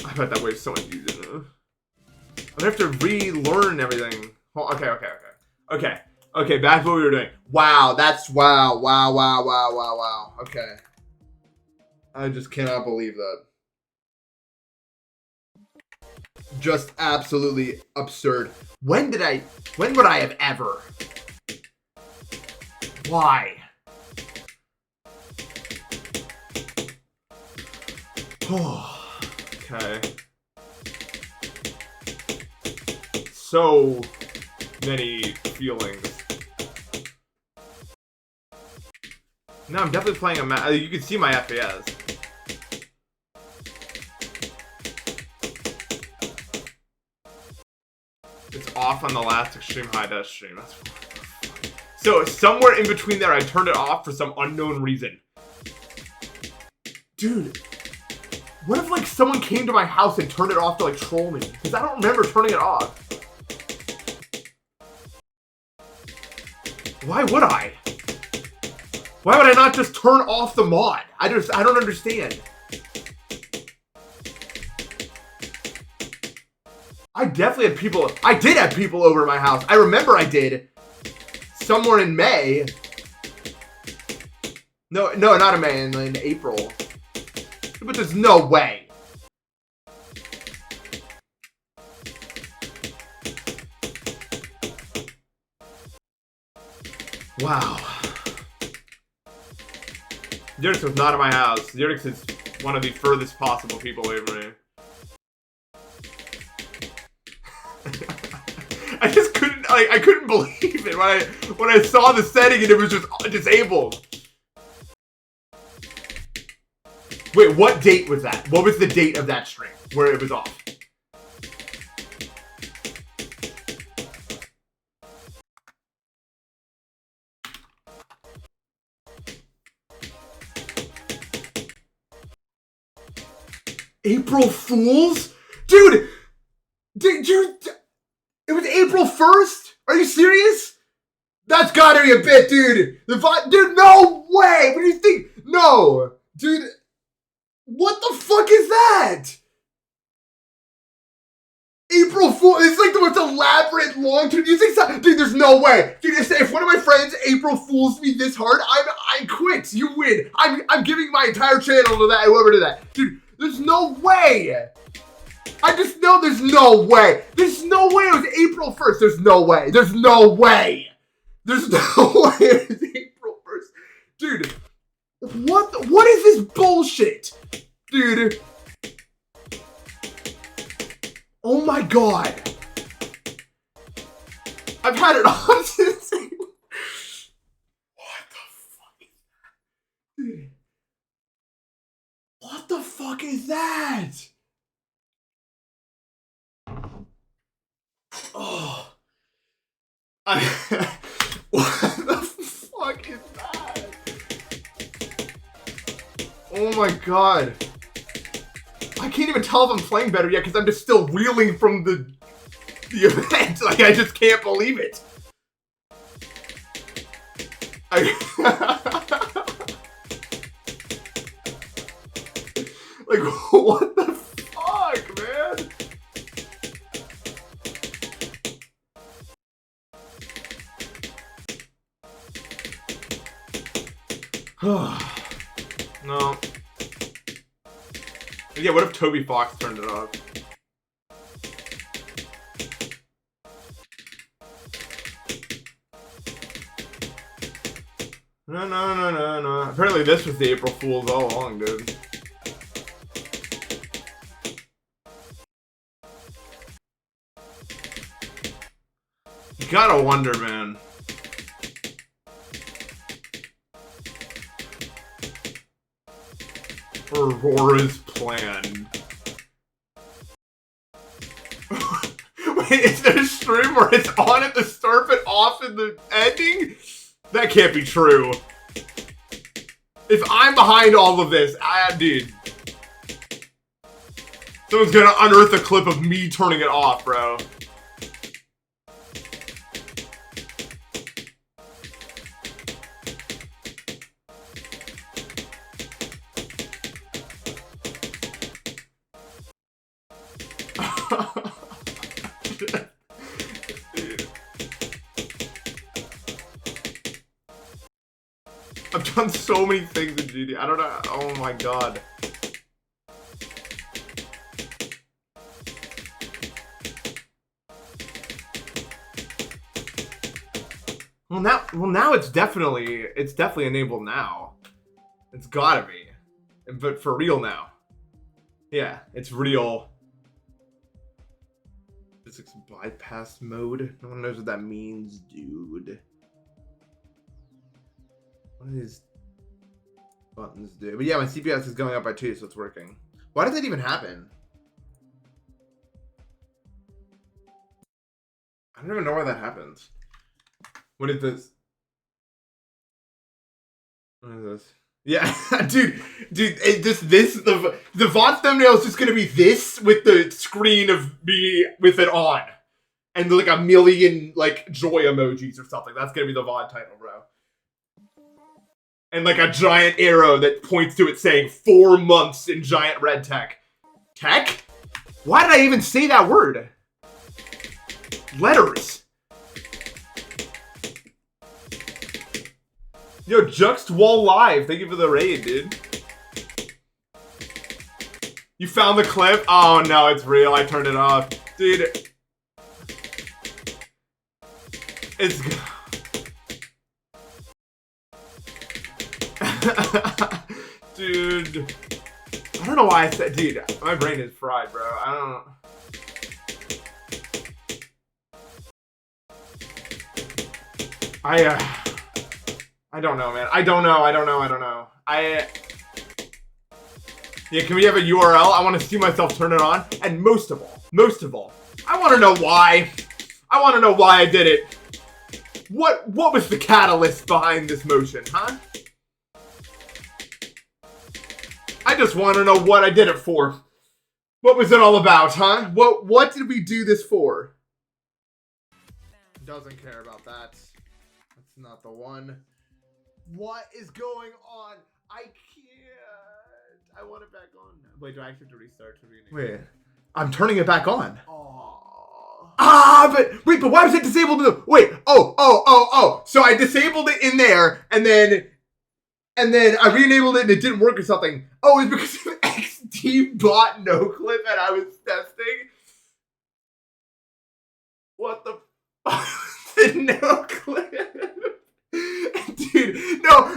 I bet that wave's so much easier. I have to relearn everything. Okay, back to what we were doing. Wow, wow. Okay. I just cannot believe that. Just absolutely absurd. When would I have ever? Why? Okay. So many feelings. No, I'm definitely playing a map. You can see my FPS. It's off on the last Extreme High Def stream. That's so somewhere in between there, I turned it off for some unknown reason. Dude, what if like someone came to my house and turned it off to like troll me? Because I don't remember turning it off. Why would I? Why would I not just turn off the mod? I don't understand. I definitely had people, I did have people over at my house. I remember I did. Somewhere in May. No, not in May, in April. But there's no way. Wow. Zerix was not at my house. Zerix is one of the furthest possible people away from me. I just couldn't, like, I couldn't believe it when I saw the setting and it was just disabled. Wait, what date was that? What was the date of that stream where it was off? April Fools? Dude! Did you... It was April 1st? Are you serious? That's gotta be a bit, dude. Dude, no way. What do you think? No. Dude, what the fuck is that? April Fool. It's like the most elaborate long-term. You think so? Dude, there's no way. Dude, if one of my friends April Fools me this hard, I quit. You win. I'm giving my entire channel to that, whoever did that. Dude, there's no way. I just know there's no way. There's no way it was April 1st. There's no way. There's no way. There's no way it was April 1st. Dude, what is this bullshit? Dude. Oh my god. I've had it on since. What the fuck is that? Dude. What the fuck is that? Oh. What the fuck is that? Oh my god. I can't even tell if I'm playing better yet because I'm just still reeling from the event. Like, I just can't believe it. Like, what the fuck, man? No. Yeah, what if Toby Fox turned it off? No. Apparently this was the April Fool's all along, dude. gotta wonder, man. Aurora's plan. Wait, is there a stream where it's on at the start but off in the ending? That can't be true. If I'm behind all of this, dude. Someone's gonna unearth a clip of me turning it off, bro. I've done so many things in GD. I don't know. Oh my god. Well now it's definitely enabled now. It's gotta be. But for real now. Yeah, it's real. Physics bypass mode. No one knows what that means, dude. What do these buttons do? But yeah, my CPS is going up by 2, so it's working. Why did that even happen? I don't even know why that happens. What is this? What is this? Yeah, dude, the Vods thumbnail is just gonna be this with the screen of me with it on. And like a million, like, joy emojis or something. That's gonna be the VOD title, bro. And like a giant arrow that points to it saying 4 months in giant red tech. Tech? Why did I even say that word? Letters. Yo, Juxt Wall Live, thank you for the raid, dude. You found the clip? Oh no, it's real. I turned it off. Dude. It's... Dude. I don't know why I said... Dude, my brain is fried, bro. I don't know, man. I don't know. Yeah, can we have a URL? I want to see myself turn it on. And most of all, I want to know why. I want to know why I did it. What was the catalyst behind this motion, huh? I just want to know what I did it for. What was it all about, huh? What did we do this for? Doesn't care about that. That's not the one. What is going on? I can't. I want it back on now. Wait, do I actually have to restart? Wait, I'm turning it back on. But why was it disabled? Wait, oh. So I disabled it in there, and then I re-enabled it and it didn't work or something. Oh, it's because of XD bot no clip and I was testing. What the fuck? The no clip. Dude, no.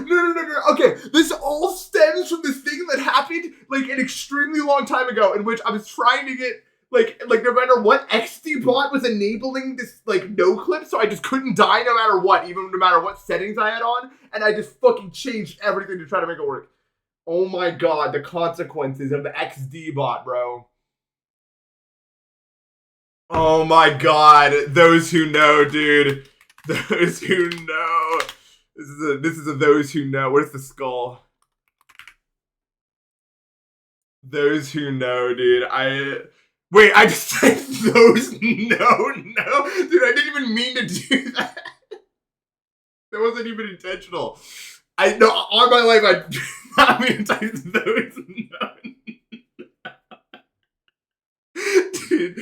Okay, this all stems from this thing that happened like an extremely long time ago, in which I was trying to get like no matter what XD bot was enabling this like no clip, so I just couldn't die no matter what, even no matter what settings I had on, and I just fucking changed everything to try to make it work. Oh my god, the consequences of the XD bot, bro. Oh my god, those who know, dude. Those who know. This is a those who know. Where's the skull? Those who know, dude. Wait, I just said those no. Dude, I didn't even mean to do that. That wasn't even intentional. No, on my life, I do not mean to type those no. Dude.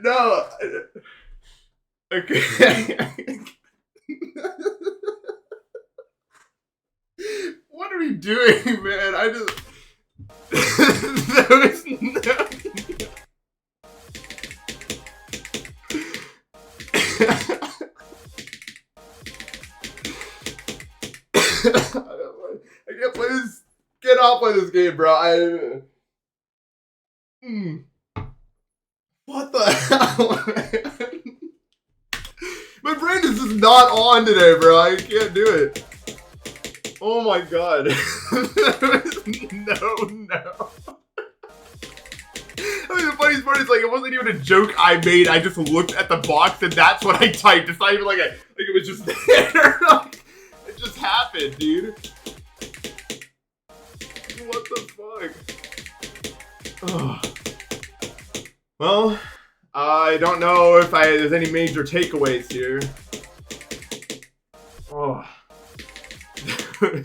No. Okay. What are we doing, man? I just... Those no. I can't play this. Get off of this game, bro. What the hell, man? just not on today, bro. I can't do it. Oh my god. No. I mean, the funniest part is, like, it wasn't even a joke I made. I just looked at the box and that's what I typed. It's not even like it was just there. Like, it just happened, dude. What the fuck? Ugh. Well, I don't know if there's any major takeaways here. Oh. No.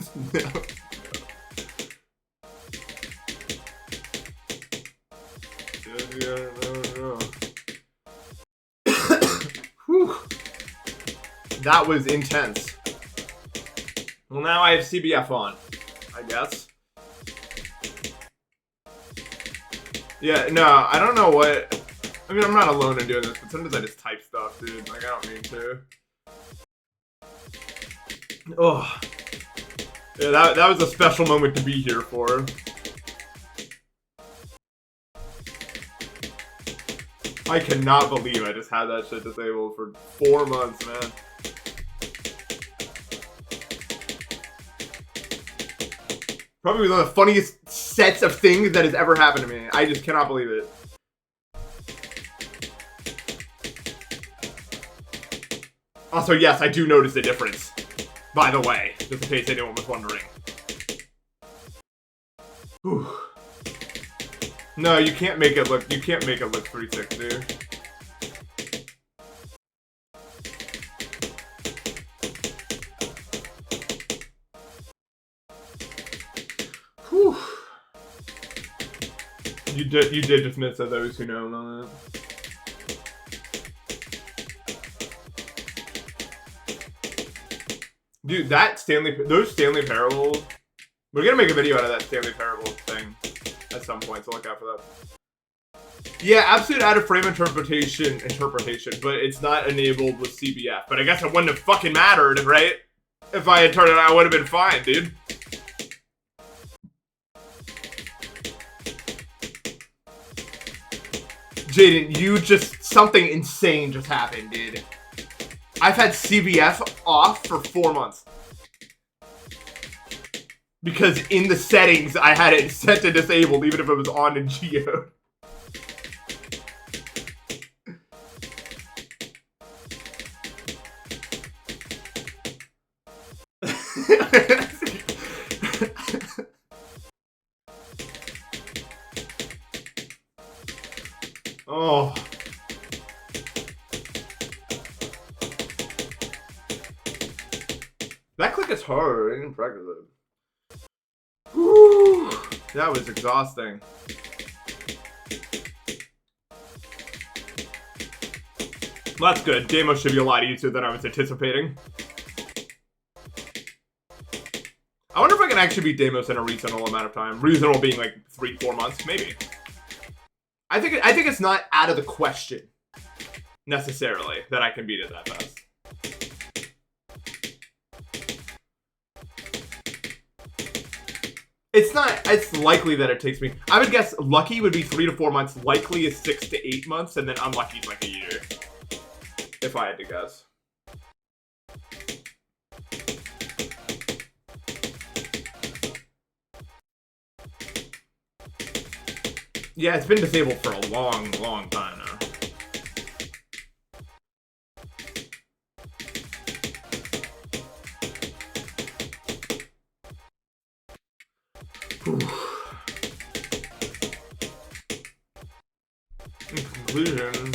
No. Whew. That was intense. Well, now I have CBF on, I guess. Yeah, no, I don't know what... I mean, I'm not alone in doing this, but sometimes I just type stuff, dude. Like, I don't mean to. Oh. Yeah, that was a special moment to be here for. I cannot believe I just had that shit disabled for 4 months, man. Probably one of the funniest sets of things that has ever happened to me. I just cannot believe it. Also, yes, I do notice the difference. By the way, just in case anyone was wondering. Whew. No, you can't make it look 360. Whew. You did just miss those who know on that. Dude, those Stanley Parable, we're gonna make a video out of that Stanley Parable thing at some point, so look out for that. Yeah, absolute out of frame interpretation, but it's not enabled with CBF. But I guess it wouldn't have fucking mattered, right? If I had turned it on, I would have been fine, dude. Jaden, something insane just happened, dude. I've had CBF off for 4 months. Because in the settings, I had it set to disabled, even if it was on in Geo. Oh. That click is hard. I didn't practice it. Whew. That was exhausting. Well, that's good. Demo should be a lot easier than I was anticipating. I wonder if I can actually beat Demos in a reasonable amount of time. Reasonable being like 3-4 months, maybe. I think it's not out of the question necessarily that I can beat it that fast. It's likely that it takes me, I would guess lucky would be 3 to 4 months, likely is 6 to 8 months, and then unlucky is like a year. If I had to guess. Yeah, it's been disabled for a long, long time now. In conclusion,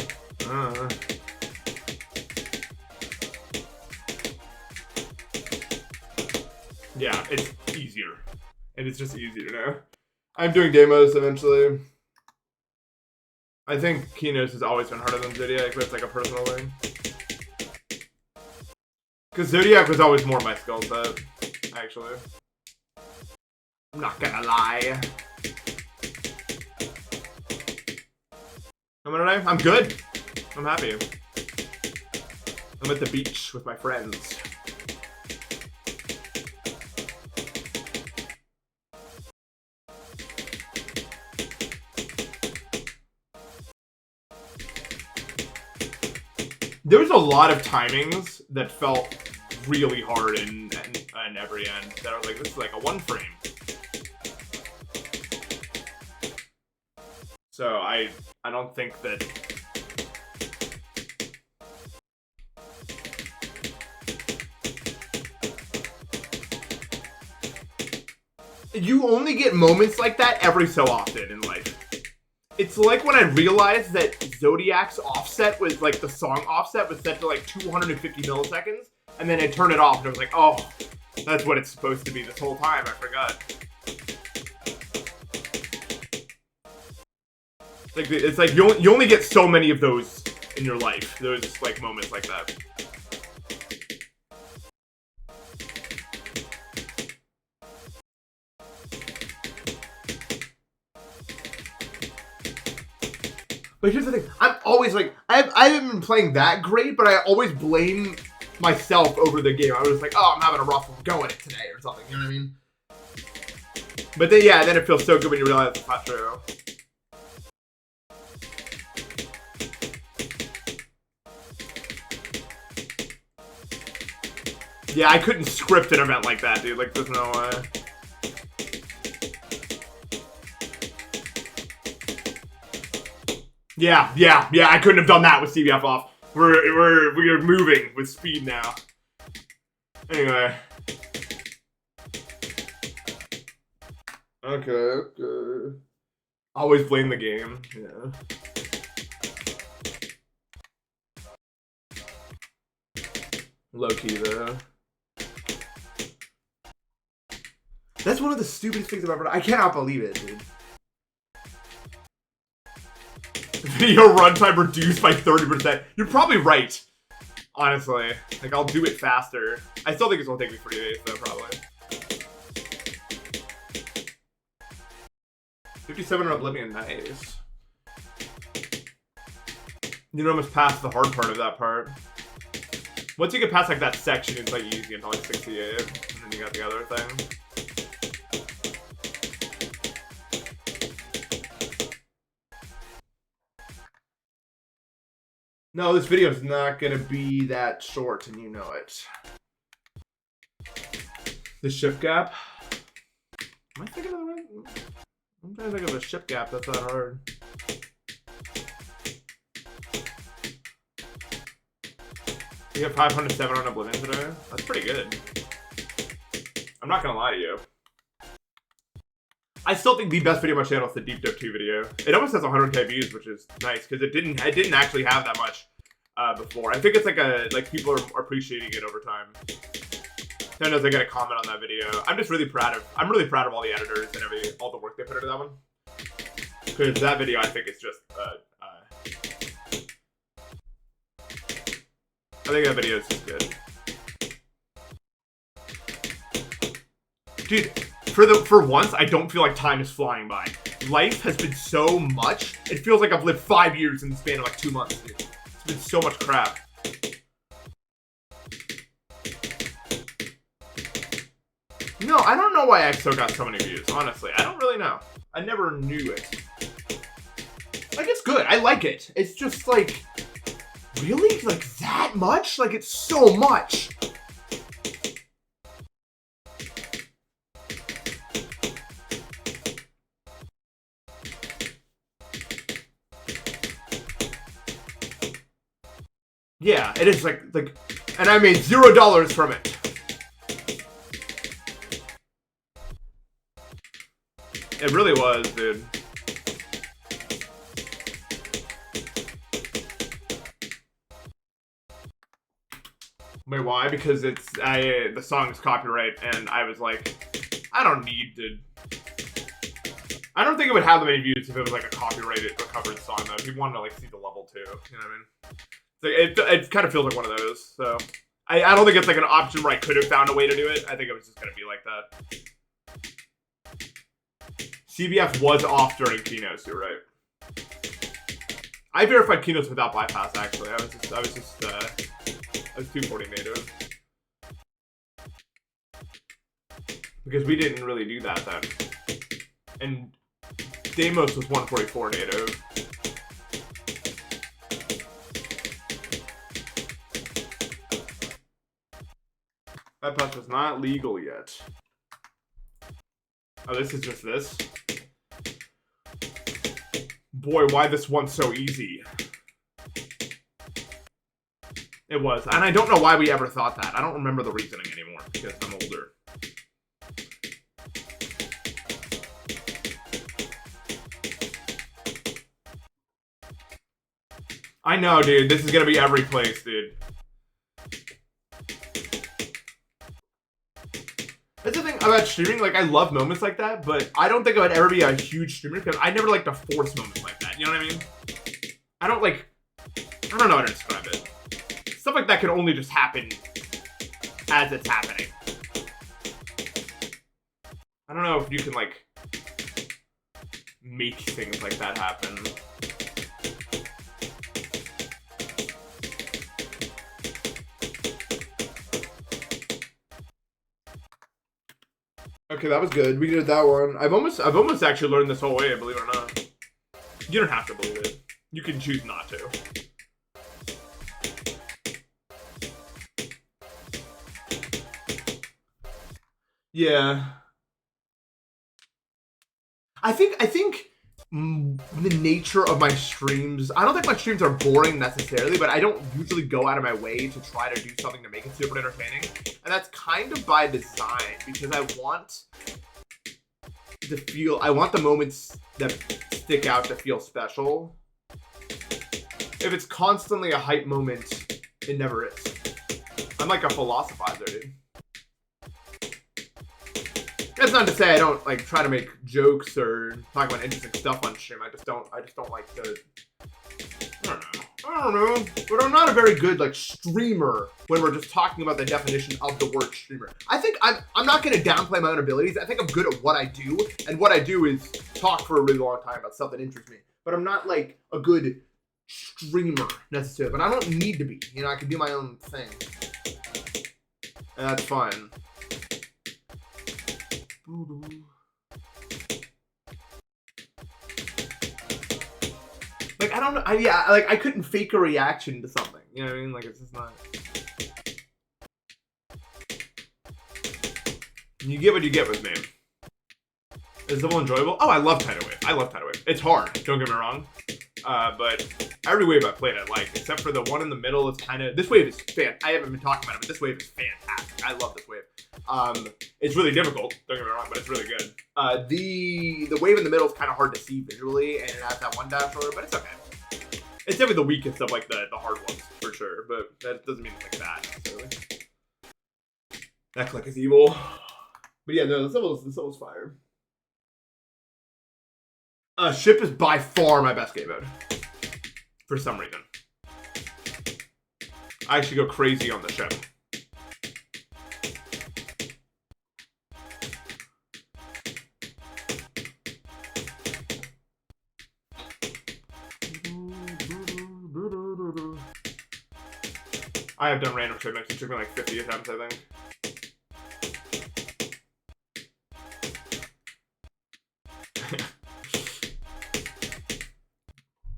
yeah, it's easier. And it's just easier now. I'm doing demos eventually. I think Keynotes has always been harder than Zodiac, but it's like a personal thing. Because Zodiac was always more my skill set, actually. I'm not gonna lie. I'm good. I'm happy. I'm at the beach with my friends. There was a lot of timings that felt really hard in every end. That I was like, this is like a one frame. So I don't think that. You only get moments like that every so often in life. It's like when I realized that Zodiac's offset was like the song offset was set to like 250 milliseconds, and then I turned it off and I was like, oh, that's what it's supposed to be this whole time. I forgot. It's like you only get so many of those in your life. Those like moments like that. But here's the thing, I'm always like, I haven't been playing that great, but I always blame myself over the game. I was like, oh, I'm having a rough go at it today or something, you know what I mean? But then, yeah, then it feels so good when you realize it's not true. Yeah, I couldn't script an event like that, dude. Like, there's no way. Yeah, I couldn't have done that with CBF off. We're moving with speed now. Anyway. Okay. Always blame the game, yeah. Low key though. That's one of the stupidest things I've ever done. I cannot believe it, dude. Video runtime reduced by 30%. You're probably right. Honestly. Like, I'll do it faster. I still think it's gonna take me 3 days, though, probably. 57 on Oblivion, nice. You almost passed the hard part of that part. Once you get past, like, that section, it's, like, easy until, like, 68. And then you got the other thing. No, this video is not gonna be that short, and you know it. The ship gap? Am I thinking of the right? I'm trying to think of a ship gap that's that hard. You got 507 on Oblivion today? That's pretty good. I'm not gonna lie to you. I still think the best video on my channel is the Deep Dip 2 video. It almost has 100k views, which is nice because it didn't actually have that much before. I think it's like people are appreciating it over time. I know they got a comment on that video. I'm really proud of all the editors and all the work they put into that one. Because that video I think is just I think that video is just good. Dude, for once, I don't feel like time is flying by. Life has been so much. It feels like I've lived 5 years in the span of like 2 months, dude. It's been so much crap. No, I don't know why EXO got so many views, honestly. I don't really know. I never knew it. Like, it's good. I like it. It's just like, really? Like, that much? Like, it's so much. Yeah, it is like, and I made $0 from it. It really was, dude. Wait, why? Because the song is copyright, and I was like, I don't need to. I don't think it would have that many views if it was like a copyrighted or covered song, though. If you wanted to like see the level too, you know what I mean? It kind of feels like one of those, so I don't think it's like an option where I could have found a way to do it. I think it was just gonna be like that. CBF was off during keynotes, you're right. I verified keynotes without bypass, actually. I was 240 native. Because we didn't really do that then. And Deimos was 144 native. Npesta is not legal yet. Oh, this is just this? Boy, why this one's so easy. It was. And I don't know why we ever thought that. I don't remember the reasoning anymore because I'm older. I know, dude. This is gonna be every place, dude. That's the thing about streaming. Like, I love moments like that, but I don't think I would ever be a huge streamer because I never like to force moments like that. You know what I mean? I don't know how to describe it. Stuff like that can only just happen as it's happening. I don't know if you can, like, make things like that happen. Okay, that was good. We did that one. I've almost actually learned this whole way, believe it or not. You don't have to believe it. You can choose not to. Yeah. I think the nature of my streams, I don't think my streams are boring necessarily, but I don't usually go out of my way to try to do something to make it super entertaining. And that's kind of by design because I want the moments that stick out to feel special. If it's constantly a hype moment, it never is. I'm like a philosophizer, dude. That's not to say I don't like try to make jokes or talk about interesting stuff on stream. I just don't like to. I don't know. But I'm not a very good like streamer when we're just talking about the definition of the word streamer. I think I'm not gonna downplay my own abilities. I think I'm good at what I do, and what I do is talk for a really long time about stuff that interests me. But I'm not like a good streamer necessarily. But I don't need to be. You know, I can do my own thing, and that's fine. Like, I don't know. I couldn't fake a reaction to something. You know what I mean? Like, it's just not. You get what you get with me. Is the one enjoyable? Oh, I love Tidal Wave. I love Tidal Wave. It's hard. Don't get me wrong. But every wave I played I like, except for the one in the middle. It's kind of, this wave is I haven't been talking about it, but this wave is fantastic. I love this wave. It's really difficult, don't get me wrong, but it's really good. The wave in the middle is kind of hard to see visually, and it has that one dash order, but it's okay. It's definitely the weakest of like the hard ones for sure, but that doesn't mean it's like that necessarily. That click is evil, but yeah, no, the level's fire. Ship is by far my best game mode. For some reason. I actually go crazy on the ship. I have done random ship mix. It took me like 50 attempts, I think.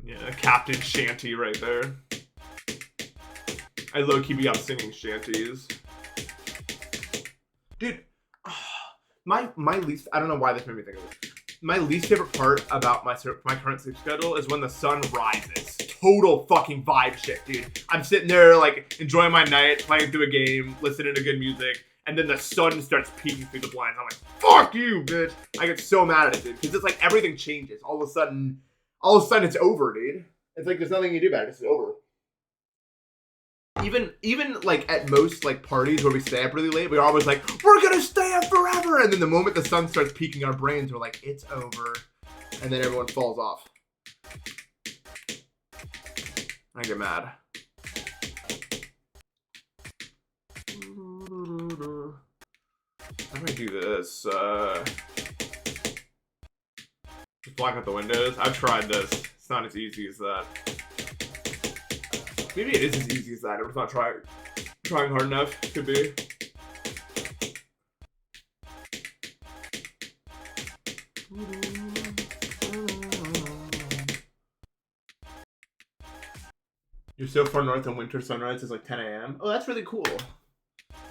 Yeah, Captain Shanty right there. I low-key be up singing shanties. Dude, my least, I don't know why this made me think of this. My least favorite part about my current sleep schedule is when the sun rises. Total fucking vibe shit, dude. I'm sitting there like enjoying my night, playing through a game, listening to good music, and then the sun starts peeking through the blinds. I'm like, fuck you, bitch. I get so mad at it, dude, because it's like everything changes. All of a sudden it's over, dude. It's like there's nothing you do about it. It's over. Even like at most like parties where we stay up really late, we're always like, we're gonna stay up forever. And then the moment the sun starts peeking, our brains are like, it's over. And then everyone falls off. I get mad. How do I do this? Just block out the windows. I've tried this. It's not as easy as that. Maybe it is as easy as that. I'm just not trying hard enough. Could be. You're so far north and winter sunrise is like 10 a.m. Oh, that's really cool.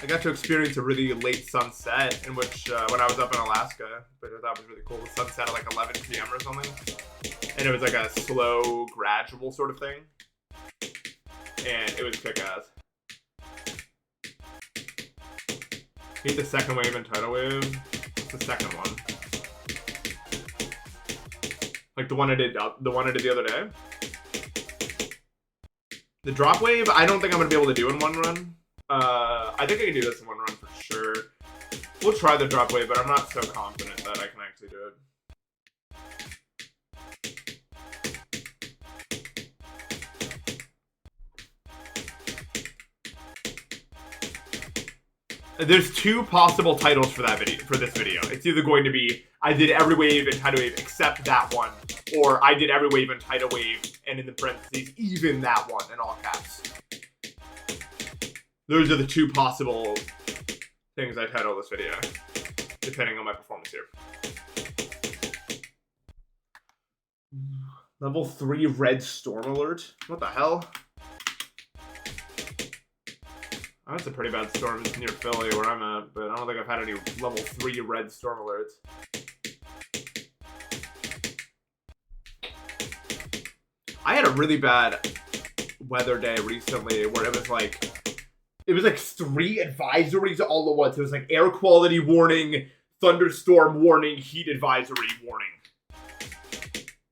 I got to experience a really late sunset, in which when I was up in Alaska, which I thought was really cool. The sunset at like 11 p.m. or something, and it was like a slow, gradual sort of thing, and it was kick-ass. Hate the second wave and tidal wave. What's the second one? Like the one I did the other day. The drop wave, I don't think I'm gonna be able to do in one run. I think I can do this in one run for sure. We'll try the drop wave, but I'm not so confident that I can actually do it. There's two possible titles for that video, for this video. It's either going to be I did every wave and tidal wave except that one, or I did every wave and tidal wave and in the parentheses even that one in all caps. Those are the two possible things I title this video, depending on my performance here. Level 3 red storm alert? What the hell? Oh, that's a pretty bad storm. It's near Philly where I'm at, but I don't think I've had any level 3 red storm alerts. I had a really bad weather day recently where it was like 3 advisories all at once. It was like air quality warning, thunderstorm warning, heat advisory warning.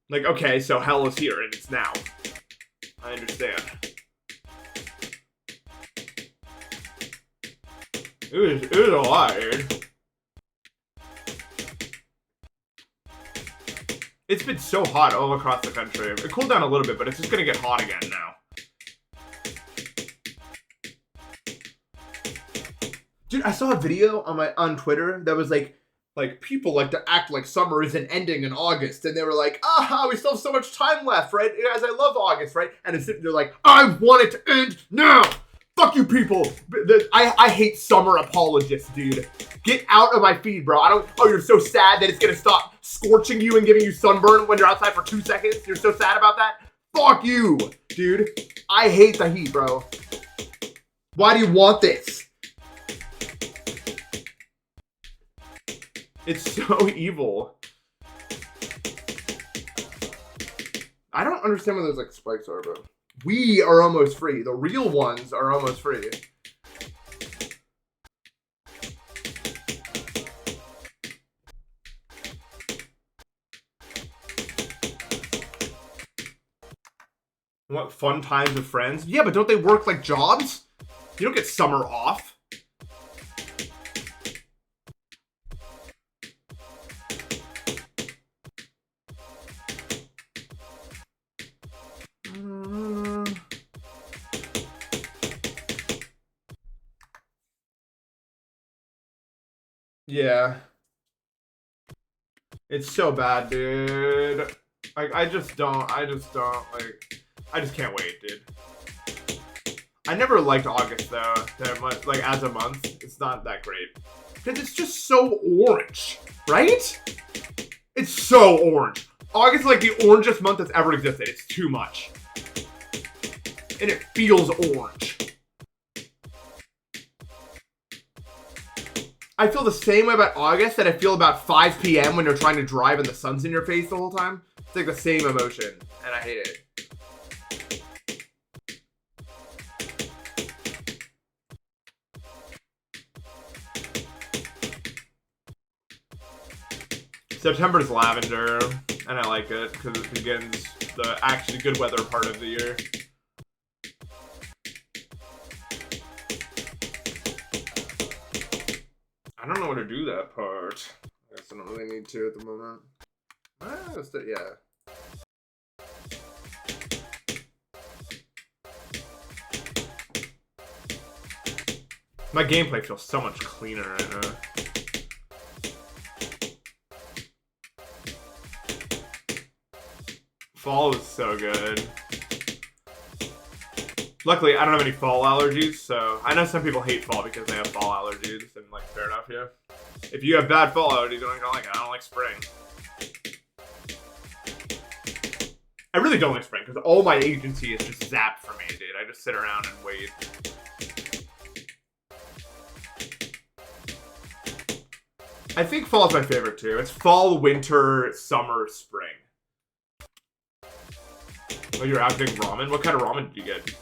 Like, okay, so hell is here and it's now. I understand. It was a lot, dude. It's been so hot all across the country. It cooled down a little bit, but it's just gonna get hot again now. Dude, I saw a video on Twitter that was like people like to act like summer isn't ending in August, and they were like, we still have so much time left, right? Guys, I love August, right? And they're like, I want it to end now. Fuck you, people. I hate summer apologists, dude. Get out of my feed, bro. Oh, you're so sad that it's gonna stop scorching you and giving you sunburn when you're outside for 2 seconds. You're so sad about that. Fuck you, dude. I hate the heat, bro. Why do you want this? It's so evil. I don't understand what those like spikes are, bro. We are almost free. The real ones are almost free. What fun times with friends? Yeah, but don't they work like jobs? You don't get summer off. Yeah. It's so bad, dude. Like, I just can't wait, dude. I never liked August, though, that much. Like, as a month, it's not that great. Because it's just so orange, right? It's so orange. August is like the orangest month that's ever existed. It's too much. And it feels orange. I feel the same way about August that I feel about 5 p.m. when you're trying to drive and the sun's in your face the whole time. It's like the same emotion, and I hate it. September's lavender, and I like it because it begins the actually good weather part of the year. I don't know how to do that part. I guess I don't really need to at the moment. Yeah. My gameplay feels so much cleaner right now. Fall is so good. Luckily, I don't have any fall allergies, so I know some people hate fall because they have fall allergies, and like, fair enough, yeah. If you have bad fall allergies, you're not gonna like it. I don't like spring. I really don't like spring because all my agency is just zapped for me, dude. I just sit around and wait. I think fall is my favorite too. It's fall, winter, summer, spring. Oh, you're out getting ramen? What kind of ramen did you get?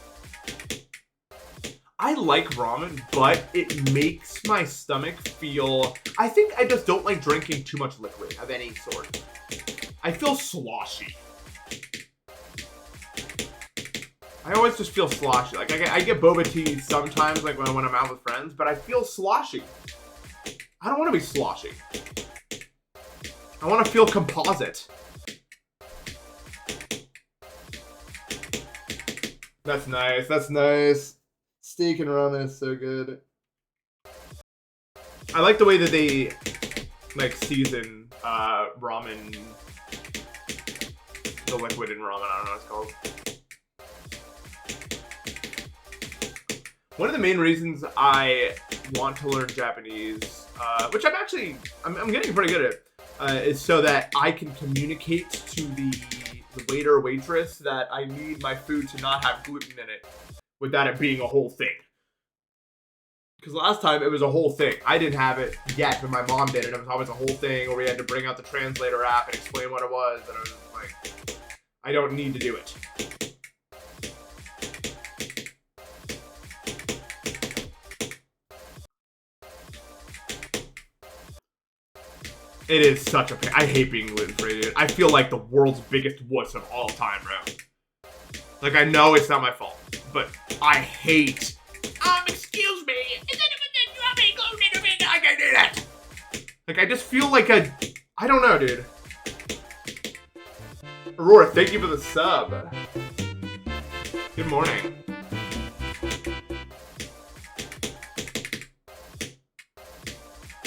I like ramen, but it makes my stomach feel... I think I just don't like drinking too much liquid of any sort. I feel sloshy. I always just feel sloshy. Like, I get boba tea sometimes, like when I'm out with friends, but I feel sloshy. I don't want to be sloshy. I want to feel composite. That's nice. That's nice. Steak and ramen is so good. I like the way that they, like, season ramen. The liquid in ramen. I don't know what it's called. One of the main reasons I want to learn Japanese, which I'm getting pretty good at, is so that I can communicate to the waiter or waitress that I need my food to not have gluten in it, without it being a whole thing. Because last time it was a whole thing. I didn't have it yet, but my mom did, and it was always a whole thing where we had to bring out the translator app and explain what it was, and I was like, I don't need to do it. It is such a pain. I hate being gluten-free, dude. I feel like the world's biggest wuss of all time, bro. Like, I know it's not my fault, but I hate... excuse me. I can do that. Like, I just feel like I don't know, dude. Aurora, thank you for the sub. Good morning.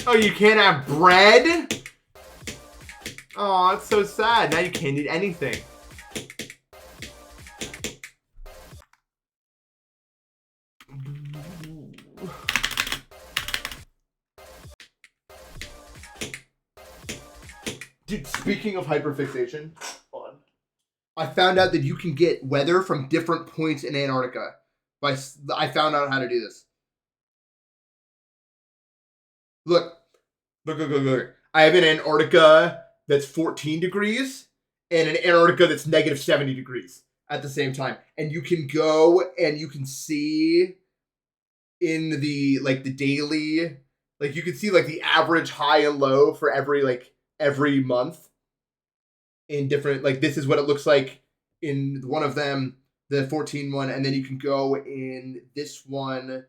Oh, you can't have bread? Oh, that's so sad. Now you can't eat anything. Dude, speaking of hyperfixation, I found out that you can get weather from different points in Antarctica. I found out how to do this. Look. I have an Antarctica that's 14 degrees and an Antarctica that's negative 70 degrees at the same time. And you can go and you can see in the, like, the daily, like, you can see, like, the average high and low for every month in different, like, this is what it looks like in one of them, the 14 one, and then you can go in this one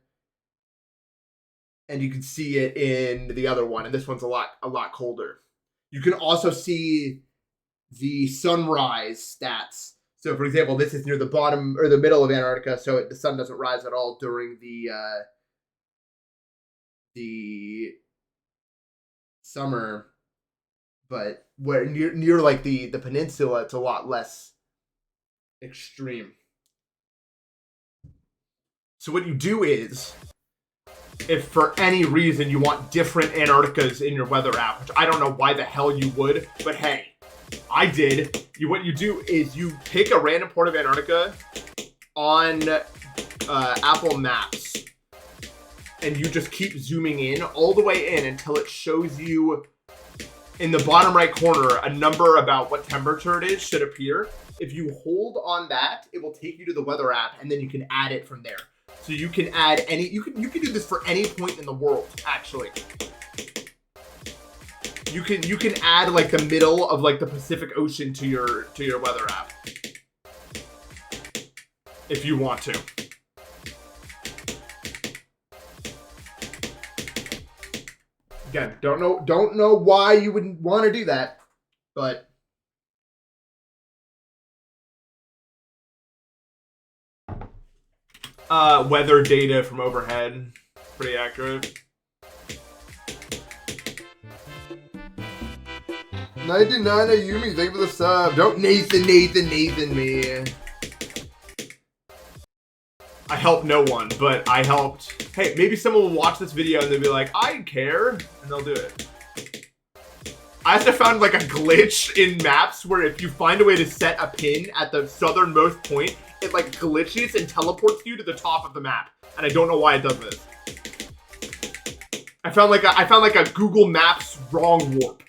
and you can see it in the other one, and this one's a lot colder. You can also see the sunrise stats. So, for example, this is near the bottom or the middle of Antarctica, so the sun doesn't rise at all during the summer. But where near like the peninsula, it's a lot less extreme. So what you do is, if for any reason you want different Antarcticas in your weather app, which I don't know why the hell you would, but hey, I did. What you do is you pick a random part of Antarctica on Apple Maps, and you just keep zooming in all the way in until it shows you in the bottom right corner a number about what temperature it is should appear. If you hold on that, it will take you to the weather app, and then you can add it from there. So you can add any, you can do this for any point in the world, actually. You can add like the middle of like the Pacific Ocean to your weather app. If you want to. Again, don't know why you wouldn't want to do that, but weather data from overhead, pretty accurate. 99 Ayumi, thank you for the sub. Don't Nathan me. I helped no one, but I helped. Hey, maybe someone will watch this video and they'll be like, I care, and they'll do it. I also found like a glitch in maps where if you find a way to set a pin at the southernmost point, it like glitches and teleports you to the top of the map. And I don't know why it does this. I found like a Google Maps wrong warp.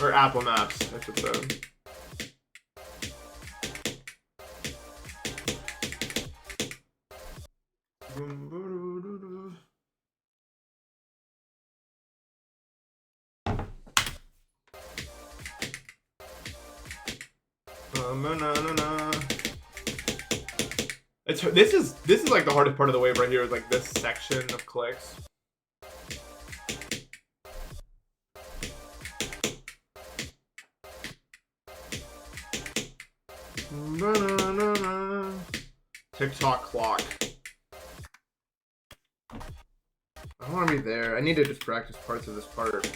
Or Apple Maps, I should say. This is like the hardest part of the wave right here, is like this section of clicks. TikTok clock. I don't want to be there. I need to just practice parts of this part.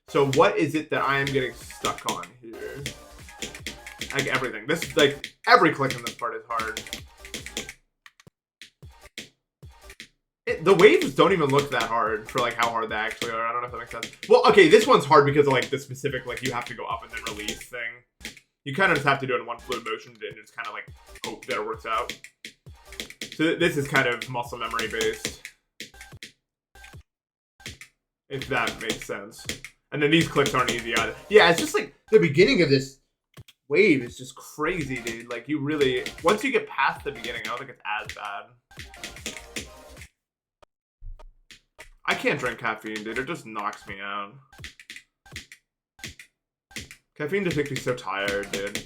So what is it that I am getting stuck on here? Like everything. This, like, every click in this part is hard. The waves don't even look that hard for like how hard they actually are. I don't know if that makes sense. Well, okay, this one's hard because of like the specific, like you have to go up and then release thing. You kind of just have to do it in one fluid motion and just kind of like hope that it works out. So this is kind of muscle memory based, if that makes sense. And then these clicks aren't easy either. Yeah, it's just like the beginning of this wave is just crazy, dude. Like you really, once you get past the beginning, I don't think it's as bad. I can't drink caffeine, dude. It just knocks me out. Caffeine just makes me so tired, dude.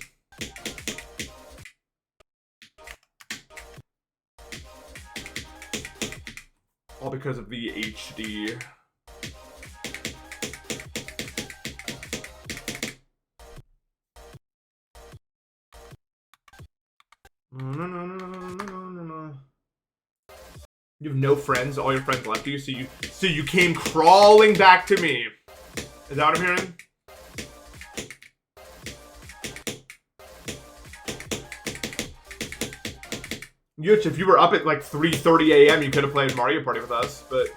All because of the HD. No. You have no friends. All your friends left you, so you came crawling back to me. Is that what I'm hearing? Yuch, if you were up at like 3:30 a.m., you could have played Mario Party with us, but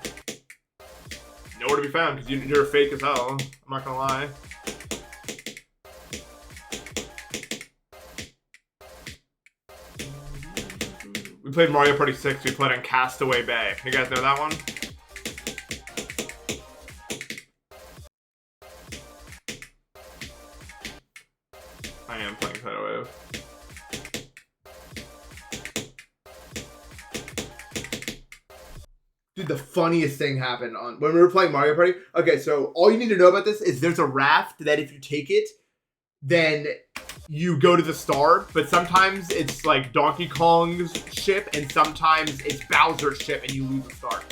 nowhere to be found because you're fake as hell. I'm not gonna lie. We played Mario Party 6. We played on Castaway Bay. You guys know that one? I am playing Tidal Wave. Dude, the funniest thing happened on when we were playing Mario Party. Okay, so all you need to know about this is there's a raft that if you take it, then you go to the star, but sometimes it's like Donkey Kong's ship, and sometimes it's Bowser's ship, and you lose the star.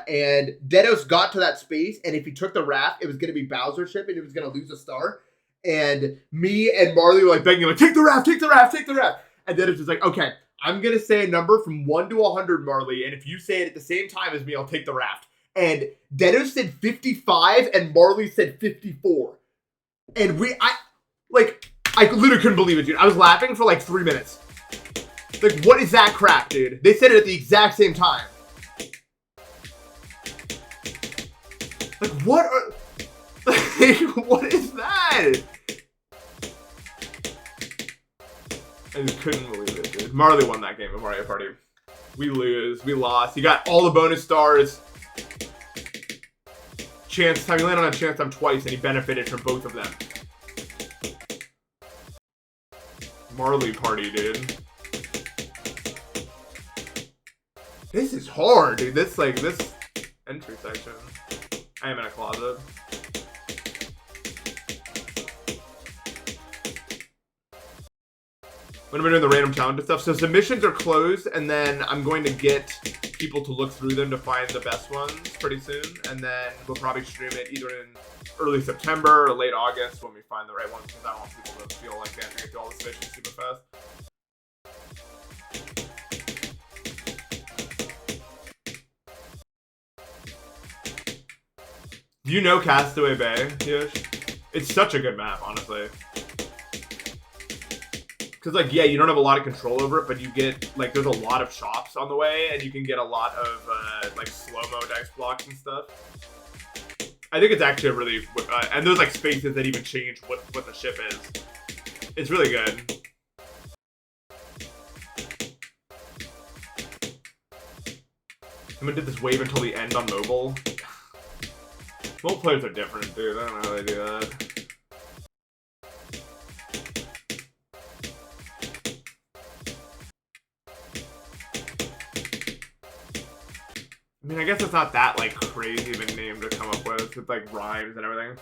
And Dedos got to that space, and if he took the raft, it was going to be Bowser's ship, and he was going to lose a star. And me and Marley were like begging, like, take the raft, take the raft, take the raft. And Dedos was like, okay, I'm going to say a number from 1 to 100, Marley, and if you say it at the same time as me, I'll take the raft. And Dedos said 55, and Marley said 54. And I literally couldn't believe it, dude. I was laughing for like 3 minutes. Like, what is that crap, dude? They said it at the exact same time. Like, what are... Like, what is that? I just couldn't believe it, dude. Marley won that game of Mario Party. We lose. We lost. He got all the bonus stars. Chance time. He landed on a chance time twice, and he benefited from both of them. Marley Party, dude. This is hard, dude. This entry section. I am in a closet. When we're doing the random challenge and stuff. So submissions are closed, and then I'm going to get people to look through them to find the best ones pretty soon. And then we'll probably stream it either in early September or late August when we find the right ones, because I don't want people to feel like they have to get through all the submissions super fast. Do you know Castaway Bay, Yosh? It's such a good map, honestly. Because, like, yeah, you don't have a lot of control over it, but you get, like, there's a lot of shops on the way, and you can get a lot of, like, slow-mo dice blocks and stuff. I think it's actually a really, and there's, like, spaces that even change what the ship is. It's really good. I'm gonna do this wave until the end on mobile. Mobile players are different, dude. I don't know how they do that. I mean, I guess it's not that, like, crazy of a name to come up with like, rhymes and everything.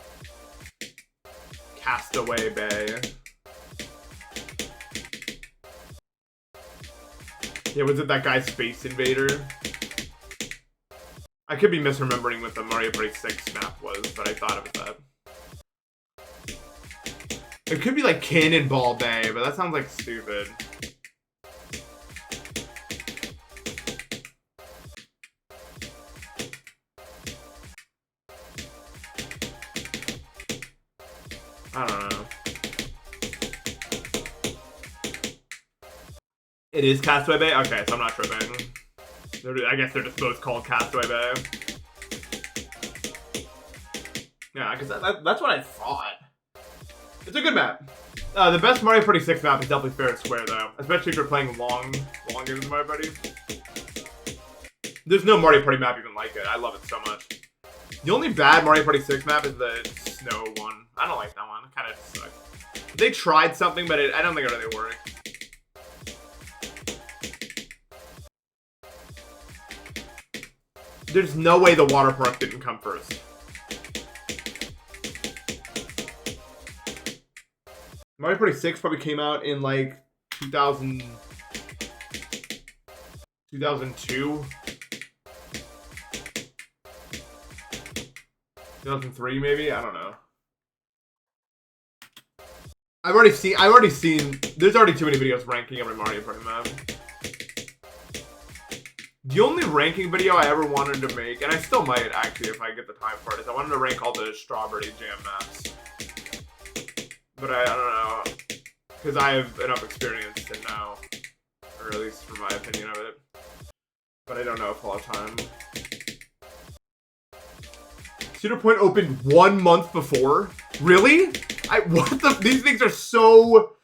Castaway Bay. Yeah, was it that guy Space Invader? I could be misremembering what the Mario Party 6 map was, but I thought it was that. It could be like Cannonball Bay, but that sounds like stupid. I don't know. It is Castaway Bay? Okay, so I'm not tripping. I guess they're just both called Castaway Bay. Yeah, because that's what I thought. It's a good map. The best Mario Party 6 map is definitely Fair and Square, though. Especially if you're playing long games of Mario Party. There's no Mario Party map even like it. I love it so much. The only bad Mario Party 6 map is the snow one. I don't like that one. It kind of sucks. They tried something, but I don't think it really worked. There's no way the water park didn't come first. Mario Party 6 probably came out in like 2002. 2003 maybe? I don't know. I've already seen there's already too many videos ranking every Mario Party map. The only ranking video I ever wanted to make, and I still might actually if I get the time for it, is I wanted to rank all the Strawberry Jam maps. But I don't know, because I have enough experience to know, or at least from my opinion of it. But I don't know if I'll have time. Cedar Point opened 1 month before? Really? These things are so...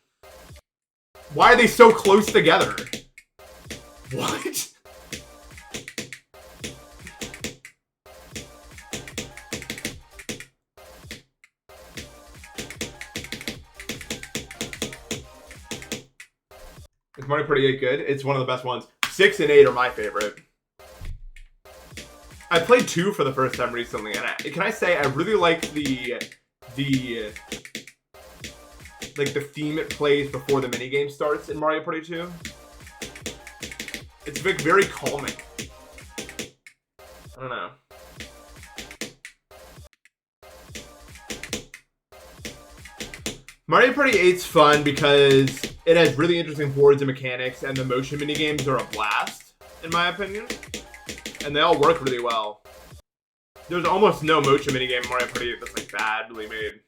Why are they so close together? What? Is Mario Party 8 good? It's one of the best ones. 6 and 8 are my favorite. I played 2 for the first time recently, and can I say I really like the theme it plays before the minigame starts in Mario Party 2. It's very calming. I don't know. Mario Party 8's fun because it has really interesting boards and mechanics, and the motion minigames are a blast, in my opinion. And they all work really well. There's almost no motion minigame in Mario Party that's like badly made.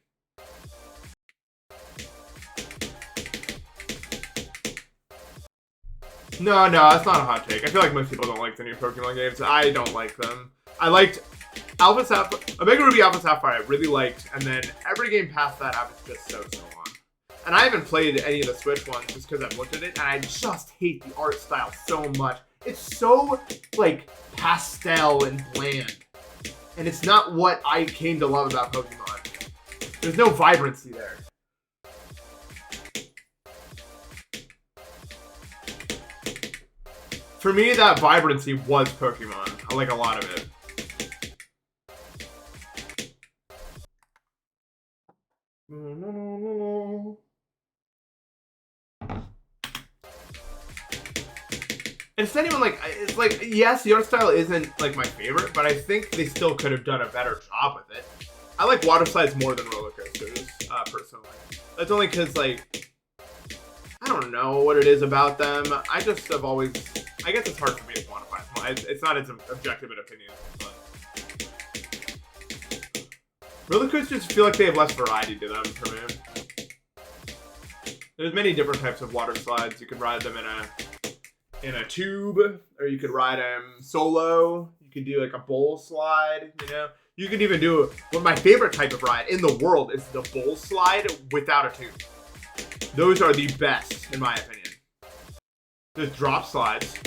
No, that's not a hot take. I feel like most people don't like the new Pokemon games. I don't like them. I liked Alpha Sapphire, Omega Ruby Alpha Sapphire I really liked, and then every game past that I was just so on. And I haven't played any of the Switch ones just because I've looked at it, and I just hate the art style so much. It's so, like, pastel and bland. And it's not what I came to love about Pokemon. There's no vibrancy there. For me, that vibrancy was Pokemon. I like a lot of it. It's not even like, it's like, yes, the art style isn't like my favorite, but I think they still could have done a better job with it. I like water slides more than roller coasters, personally. That's only because, like, I don't know what it is about them. I just have always, I guess it's hard for me to quantify. It's not as objective an opinion, but roller coasters feel like they have less variety to them for me. There's many different types of water slides. You can ride them in a tube, or you could ride them solo. You could do like a bowl slide, you know. You could even do what my favorite type of ride in the world is the bowl slide without a tube. Those are the best, in my opinion. There's drop slides.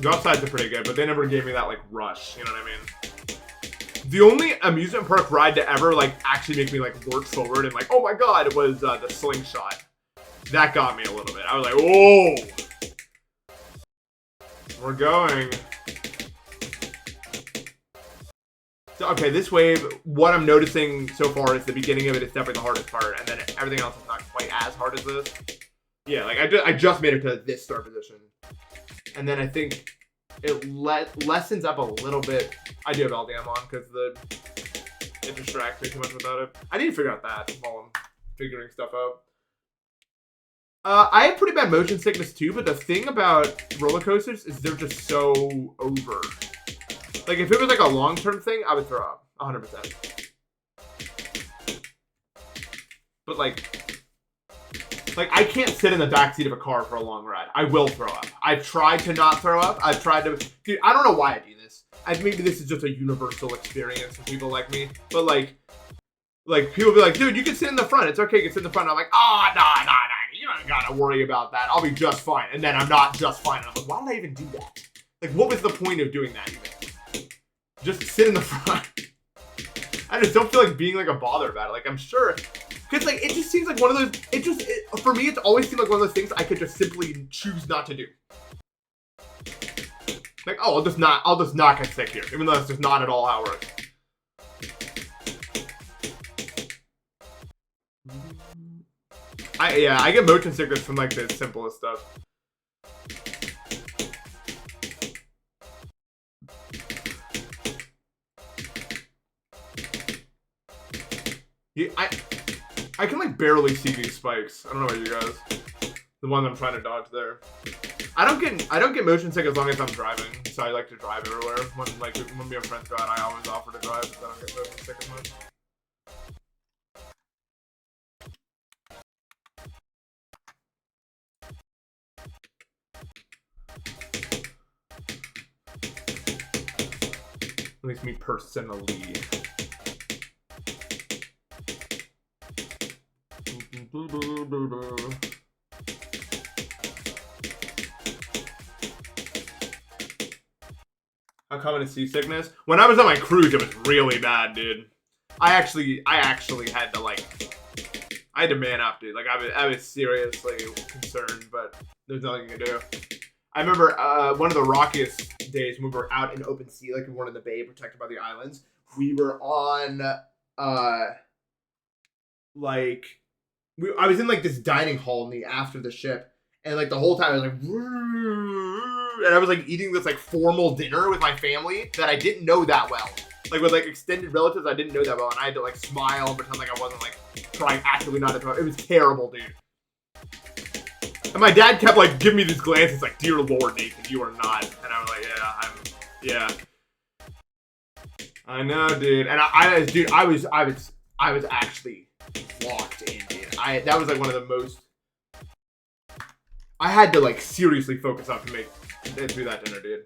The upsides are pretty good, but they never gave me that like rush. You know what I mean? The only amusement park ride to ever like actually make me like work forward and like, oh my god, it was the slingshot. That got me a little bit. I was like, whoa, we're going. So, okay, this wave, what I'm noticing so far is the beginning of it is definitely the hardest part, and then everything else is not quite as hard as this. Yeah, like I just made it to this start position. And then I think it lessens up a little bit. I do have LDM on because it distracts me too much without it. I need to figure out that while I'm figuring stuff out. I have pretty bad motion sickness too, but the thing about roller coasters is they're just so over. Like if it was like a long-term thing, I would throw up 100%. But like I can't sit in the backseat of a car for a long ride. I will throw up. I've tried to not throw up. I've tried to, dude, I don't know why I do this. Maybe this is just a universal experience for people like me. But like people be like, dude, you can sit in the front. It's okay, you can sit in the front. And I'm like, nah. You don't gotta worry about that. I'll be just fine. And then I'm not just fine. And I'm like, why did I even do that? Like, what was the point of doing that even? Just sit in the front. I just don't feel like being like a bother about it. Like, I'm sure. Because, like, it just seems like one of those, for me, it's always seemed like one of those things I could just simply choose not to do. Like, oh, I'll just not get sick here, even though that's just not at all how it works. I get motion sickness from, like, the simplest stuff. Yeah, I can like barely see these spikes. I don't know about you guys. The one I'm trying to dodge there. I don't get motion sick as long as I'm driving. So I like to drive everywhere. When me and friends go out, I always offer to drive so I don't get motion sick as much. At least me personally. How common is seasickness? When I was on my cruise, it was really bad, dude. I actually had to I had to man up, dude. Like I was seriously concerned, but there's nothing you can do. I remember one of the rockiest days when we were out in open sea, like we weren't in the bay protected by the islands. We were on I was in like this dining hall in the aft of the ship, and like the whole time I was like, and I was like eating this like formal dinner with my family that I didn't know that well. Like with like extended relatives I didn't know that well, and I had to like smile and pretend like I wasn't like trying actively not to throw. It was terrible, dude. And my dad kept like giving me these glances like, dear Lord, Nathan, you are not. And I was like, yeah. I know, dude. And I was actually locked in, dude. That was like one of the most. I had to like seriously focus on to make it through that dinner, dude.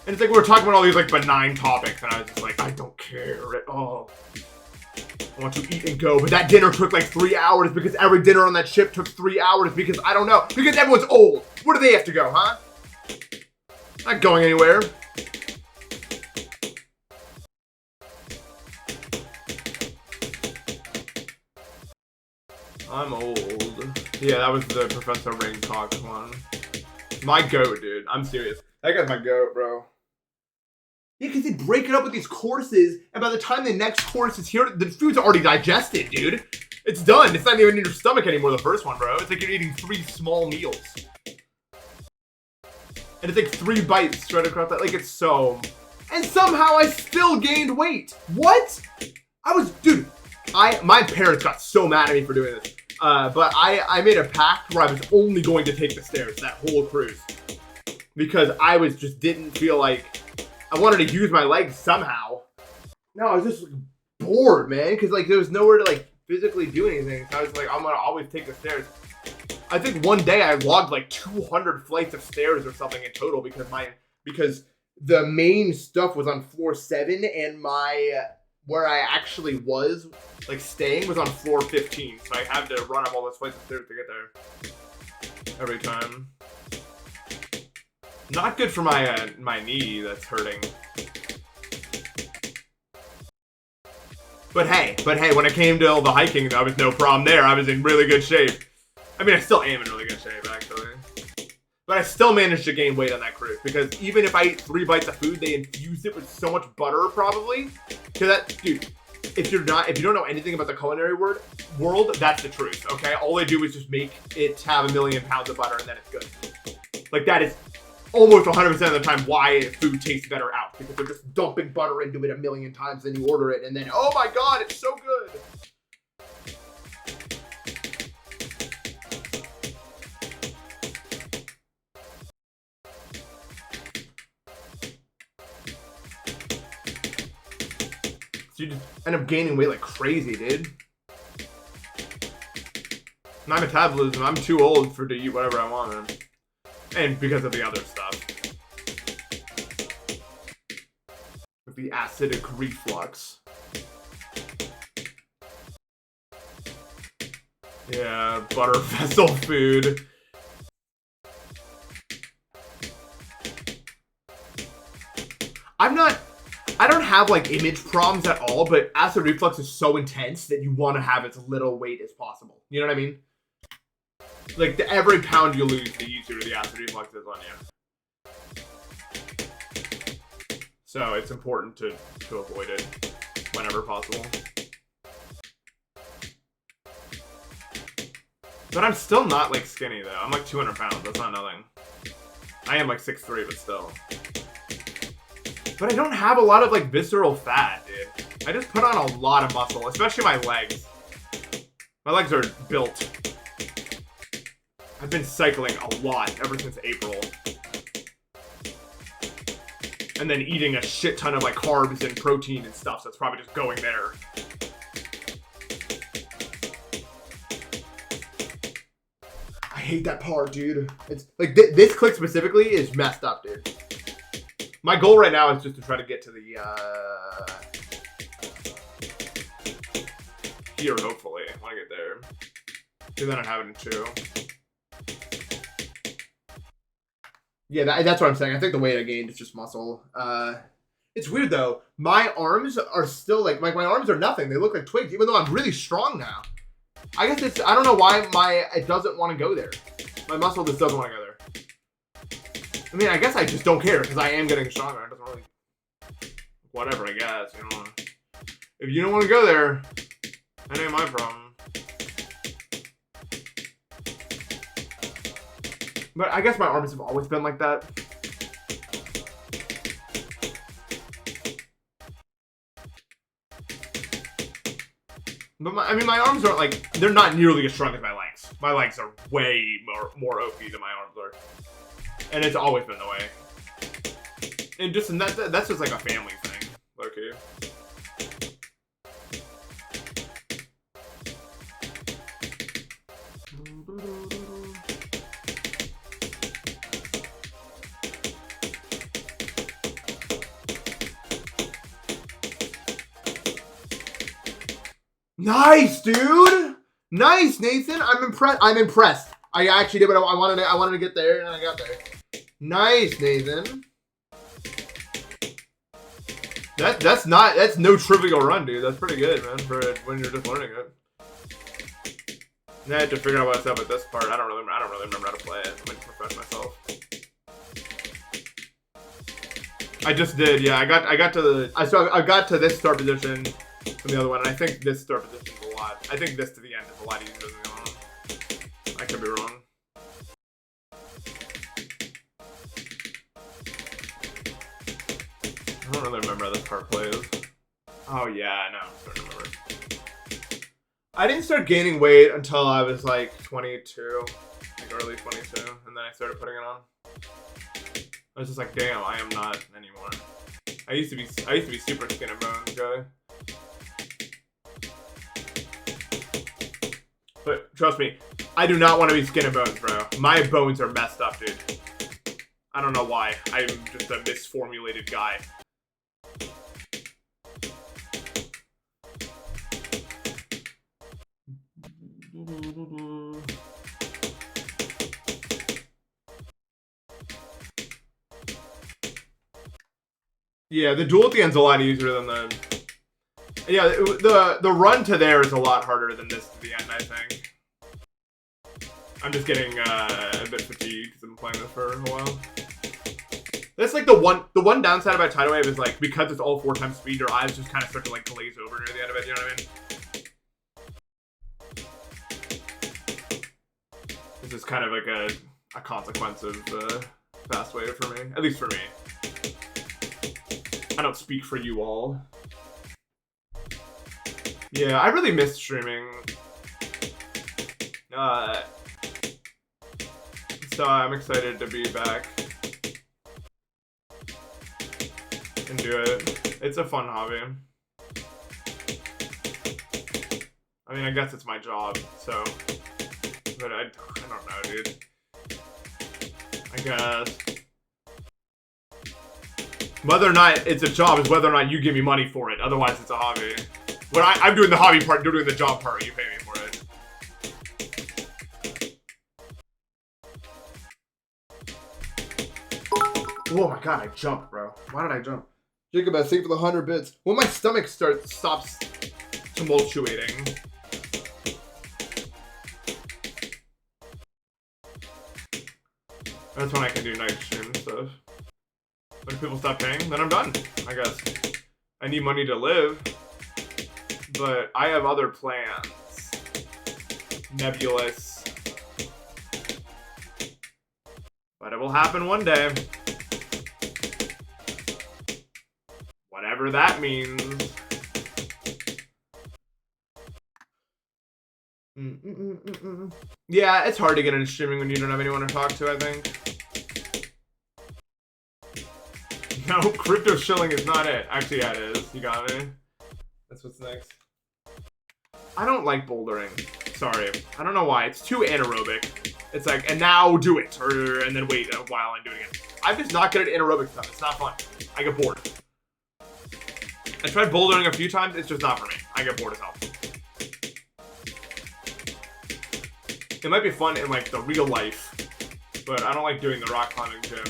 And it's like we were talking about all these like benign topics, and I was just like, I don't care at all. I want to eat and go, but that dinner took like 3 hours because every dinner on that ship took 3 hours because I don't know, because everyone's old. Where do they have to go, huh? Not going anywhere. I'm old. Yeah, that was the Professor Rain Talk one. My goat, dude. I'm serious. That guy's my goat, bro. Yeah, because they break it up with these courses, and by the time the next course is here, the food's already digested, dude. It's done. It's not even in your stomach anymore, the first one, bro. It's like you're eating 3 small meals. And it's like 3 bites straight across that. Like, it's so... And somehow I still gained weight. What? Dude, my parents got so mad at me for doing this. But I made a pact where I was only going to take the stairs that whole cruise. Because I didn't feel like... I wanted to use my legs somehow. No, I was just like, bored, man. Because like there was nowhere to like physically do anything. So I was like, I'm gonna always take the stairs. I think one day I logged like 200 flights of stairs or something in total because the main stuff was on floor 7 and where I actually was like staying was on floor 15. So I had to run up all those flights of stairs to get there every time. Not good for my my knee that's hurting. But hey, when it came to all the hiking, there was no problem there. I was in really good shape. I mean, I still am in really good shape, actually. But I still managed to gain weight on that cruise, because even if I eat 3 bites of food, they infuse it with so much butter, probably. Cause that, dude, if you don't know anything about the culinary world, that's the truth, okay? All they do is just make it have 1,000,000 pounds of butter, and then it's good. Like, that is almost 100% of the time why food tastes better out, because they're just dumping butter into it 1,000,000 times, then you order it, and then, oh my god, it's so good! So you just end up gaining weight like crazy, dude. My metabolism, I'm too old to eat whatever I want, man. And because of the other stuff. With the acidic reflux. Yeah, butter vessel food. I don't have like image problems at all, but acid reflux is so intense that you want to have as little weight as possible. You know what I mean? Like, every pound you lose, the easier the acid reflux is on you. So it's important to avoid it whenever possible. But I'm still not like skinny though. I'm like 200 pounds. That's not nothing. I am like 6'3", but still. But I don't have a lot of like visceral fat, dude. I just put on a lot of muscle, especially my legs. My legs are built. I've been cycling a lot ever since April. And then eating a shit ton of like carbs and protein and stuff, so it's probably just going there. I hate that part, dude. It's like this click specifically is messed up, dude. My goal right now is just to try to get to the here, hopefully. I want to get there. Because then I have it in 2. Yeah, that's what I'm saying. I think the weight I gained is just muscle. It's weird though. My arms are still like my arms are nothing. They look like twigs, even though I'm really strong now. I guess I don't know why it doesn't want to go there. My muscle just doesn't want to go there. I mean, I guess I just don't care because I am getting stronger. It doesn't really, whatever. I guess, you know. If you don't want to go there, that ain't my problem. But I guess my arms have always been like that. But my arms aren't like, they're not nearly as strong as my legs. My legs are way more OP than my arms are. And it's always been the way. And that's just like a family thing. Okay. Nice, dude. Nice, Nathan. I'm impressed. I actually did what I wanted to get there, and I got there. Nice, Nathan. That's no trivial run, dude. That's pretty good, man, for when you're just learning it. And I had to figure out what's up with this part. I don't really remember how to play it. I'm gonna refresh myself. I just did, yeah. I got to this start position from the other one, and I think this start position is a lot. I think this to the end is a lot easier than the other one. I could be wrong. I don't really remember how this part plays. Oh yeah, no, I'm starting to remember. I didn't start gaining weight until I was like 22, like early 22, and then I started putting it on. I was just like, damn, I am not anymore. I used to be super skin and bones guy. But trust me, I do not want to be skin and bones, bro. My bones are messed up, dude. I don't know why. I'm just a misformulated guy. Yeah, the duel at the end's a lot easier than the... Yeah, the run to there is a lot harder than this to the end, I think. I'm just getting a bit fatigued because I've been playing this for a while. That's like the one downside about Tidal Wave is like, because it's all 4 times speed, your eyes just kind of start to like glaze over near the end of it, you know what I mean? This is kind of like a consequence of Fast Wave for me, at least for me. I don't speak for you all. Yeah, I really missed streaming. So I'm excited to be back and do it. It's a fun hobby. I mean, I guess it's my job, so... But I don't know, dude. I guess... Whether or not it's a job is whether or not you give me money for it. Otherwise, it's a hobby. When I'm doing the hobby part, you're doing the job part, you pay me for it. Oh my god, I jumped, bro. Why did I jump? Jacob, I saved for the 100 bits. When my stomach stops tumultuating. That's when I can do night stream stuff. When people stop paying, then I'm done, I guess. I need money to live, but I have other plans. Nebulous. But it will happen one day. Whatever that means. Yeah, it's hard to get into streaming when you don't have anyone to talk to, I think. No, crypto shilling is not it. Actually, yeah, it is. You got me. That's what's next. I don't like bouldering. Sorry. I don't know why. It's too anaerobic. It's like, and now do it. And then wait a while and do it again. I'm just not good at anaerobic stuff. It's not fun. I get bored. I tried bouldering a few times. It's just not for me. I get bored as hell. It might be fun in like the real life, but I don't like doing the rock climbing gym.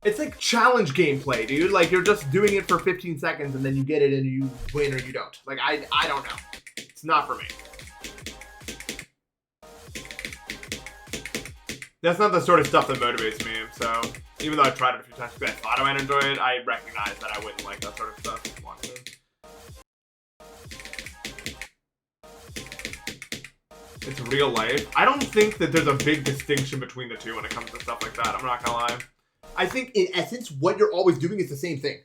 It's like challenge gameplay, dude. Like, you're just doing it for 15 seconds and then you get it and you win or you don't. Like, I don't know. It's not for me. That's not the sort of stuff that motivates me, so even though I've tried it a few times because I thought I might enjoy it, I recognize that I wouldn't like that sort of stuff. It's real life. I don't think that there's a big distinction between the two when it comes to stuff like that. I'm not gonna lie. I think, in essence, what you're always doing is the same thing.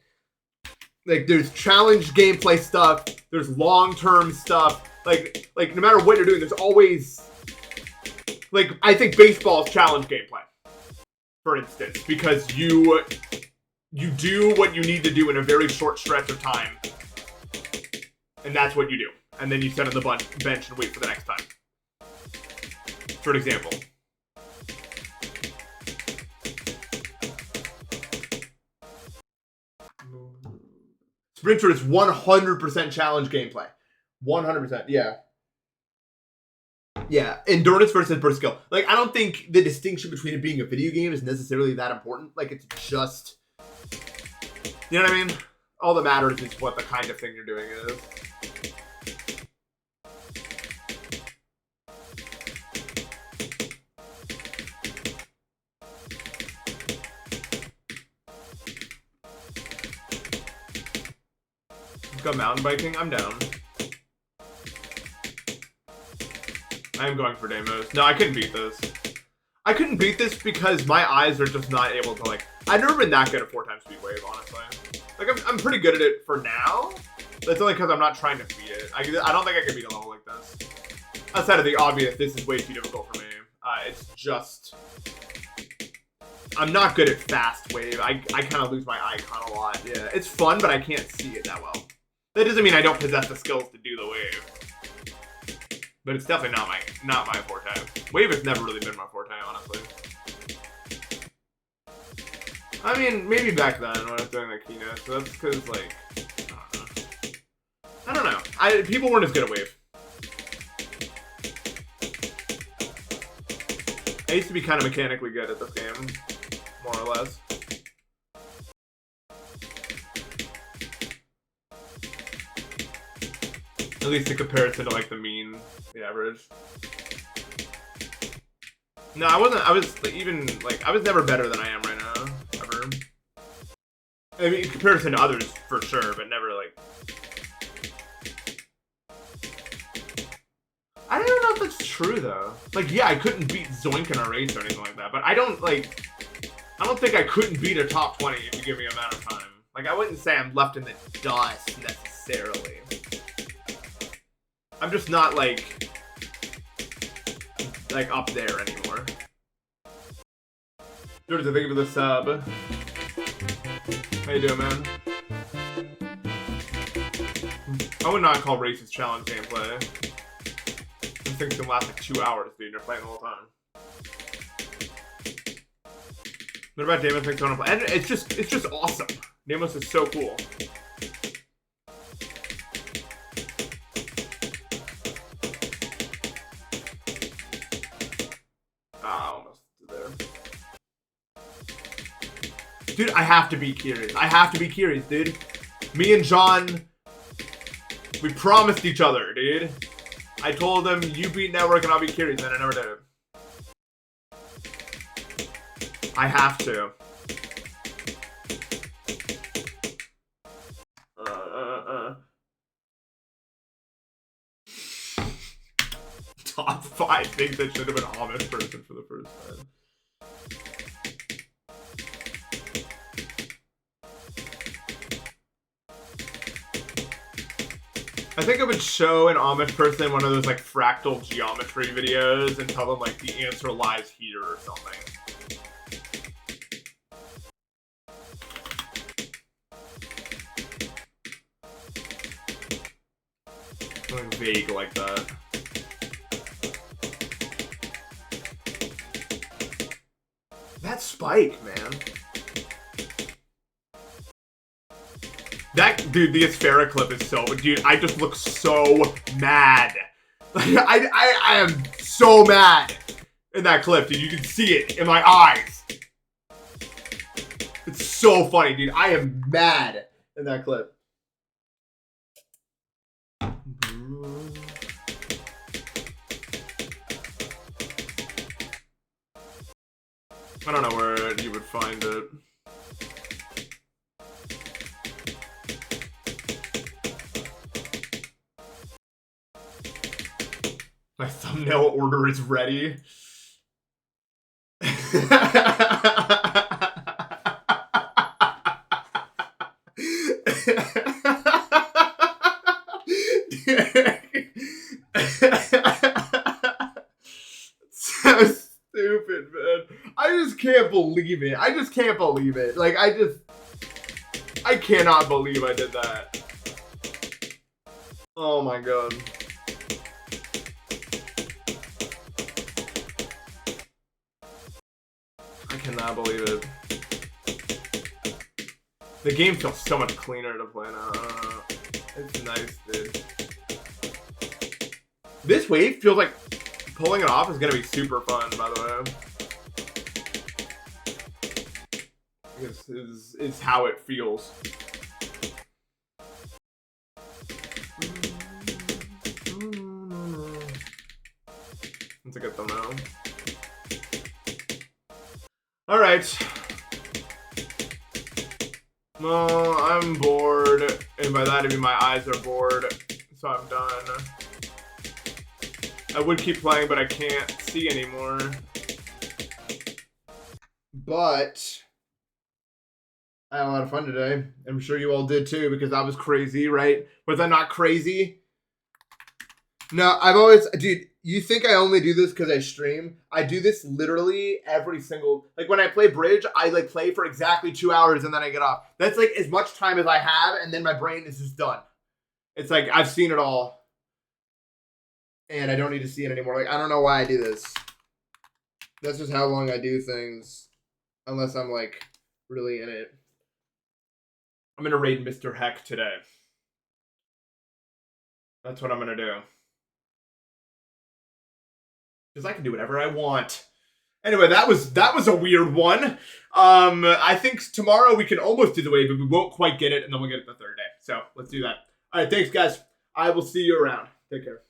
Like, there's challenge gameplay stuff. There's long-term stuff. Like no matter what you're doing, there's always... Like, I think baseball is challenge gameplay, for instance, because you do what you need to do in a very short stretch of time, and that's what you do. And then you sit on the bench and wait for the next time. For an example. Sprinter is 100% challenge gameplay. 100%, yeah. Yeah, endurance versus burst skill. Like, I don't think the distinction between it being a video game is necessarily that important. Like, it's just... You know what I mean? All that matters is what the kind of thing you're doing is. Go mountain biking? I'm down. I am going for demos. No, I couldn't beat this. I couldn't beat this because my eyes are just not able to, like... I've never been that good at 4 times speed wave, honestly. Like, I'm pretty good at it for now. That's only because I'm not trying to beat it. I don't think I can beat a level like this. Outside of the obvious, this is way too difficult for me. It's just... I'm not good at fast wave. I kind of lose my icon a lot. Yeah, it's fun, but I can't see it that well. That doesn't mean I don't possess the skills to do the wave. But it's definitely not my forte. Wave has never really been my forte, honestly. I mean, maybe back then when I was doing the keynote, so that's because, like, I don't know. People weren't as good at wave. I used to be kind of mechanically good at this game, more or less. At least in comparison to like the mean, the average. No, I wasn't. I was even like I was never better than I am right now, ever. I mean, in comparison to others, for sure, but never like. I don't know if that's true though. Like, yeah, I couldn't beat Zoink in a race or anything like that, but I don't think I couldn't beat a top 20 if you give me a amount of time. Like, I wouldn't say I'm left in the dust necessarily. I'm just not like up there anymore. George, thank you for the sub. How you doing, man? I would not call Races Challenge gameplay. These things can last like 2 hours, dude. You're playing the whole time. What about Deimos makes fun of play? And it's just awesome. Deimos is so cool. Almost there. Dude, I have to be curious. I have to be curious, dude. Me and John, we promised each other, dude. I told him, you beat Network and I'll be curious, and I never did it. I have to. Top 5 things that should have been Amish person for the first time. I think I would show an Amish person one of those like fractal geometry videos and tell them like the answer lies here or something. Something vague like that. That spike, man. That, dude, the Aspera clip is so, dude, I just look so mad. Like, I am so mad in that clip, dude. You can see it in my eyes. It's so funny, dude. I am mad in that clip. I don't know where you would find it. My thumbnail order is ready. So stupid, man. I just can't believe it. I just can't believe it. Like, I cannot believe I did that. Oh my god. I cannot believe it. The game feels so much cleaner to play now. It's nice, dude. This wave feels like pulling it off is gonna be super fun, by the way. This is how it feels. That's a good thumbnail. Alright. Well, I'm bored, and by that I mean my eyes are bored, so I'm done. I would keep playing, but I can't see anymore. But I had a lot of fun today. I'm sure you all did too, because that was crazy, right? Was I not crazy? No, I've always, dude, you think I only do this because I stream? I do this literally every single, like when I play bridge, I like play for exactly 2 hours and then I get off. That's like as much time as I have, and then my brain is just done. It's like, I've seen it all. And I don't need to see it anymore. Like, I don't know why I do this. That's just how long I do things. Unless I'm like really in it. I'm gonna raid Mr. Heck today. That's what I'm gonna do. Because I can do whatever I want. Anyway, that was a weird one. I think tomorrow we can almost do the wave, but we won't quite get it, and then we'll get it the third day. So let's do that. All right, thanks, guys. I will see you around. Take care.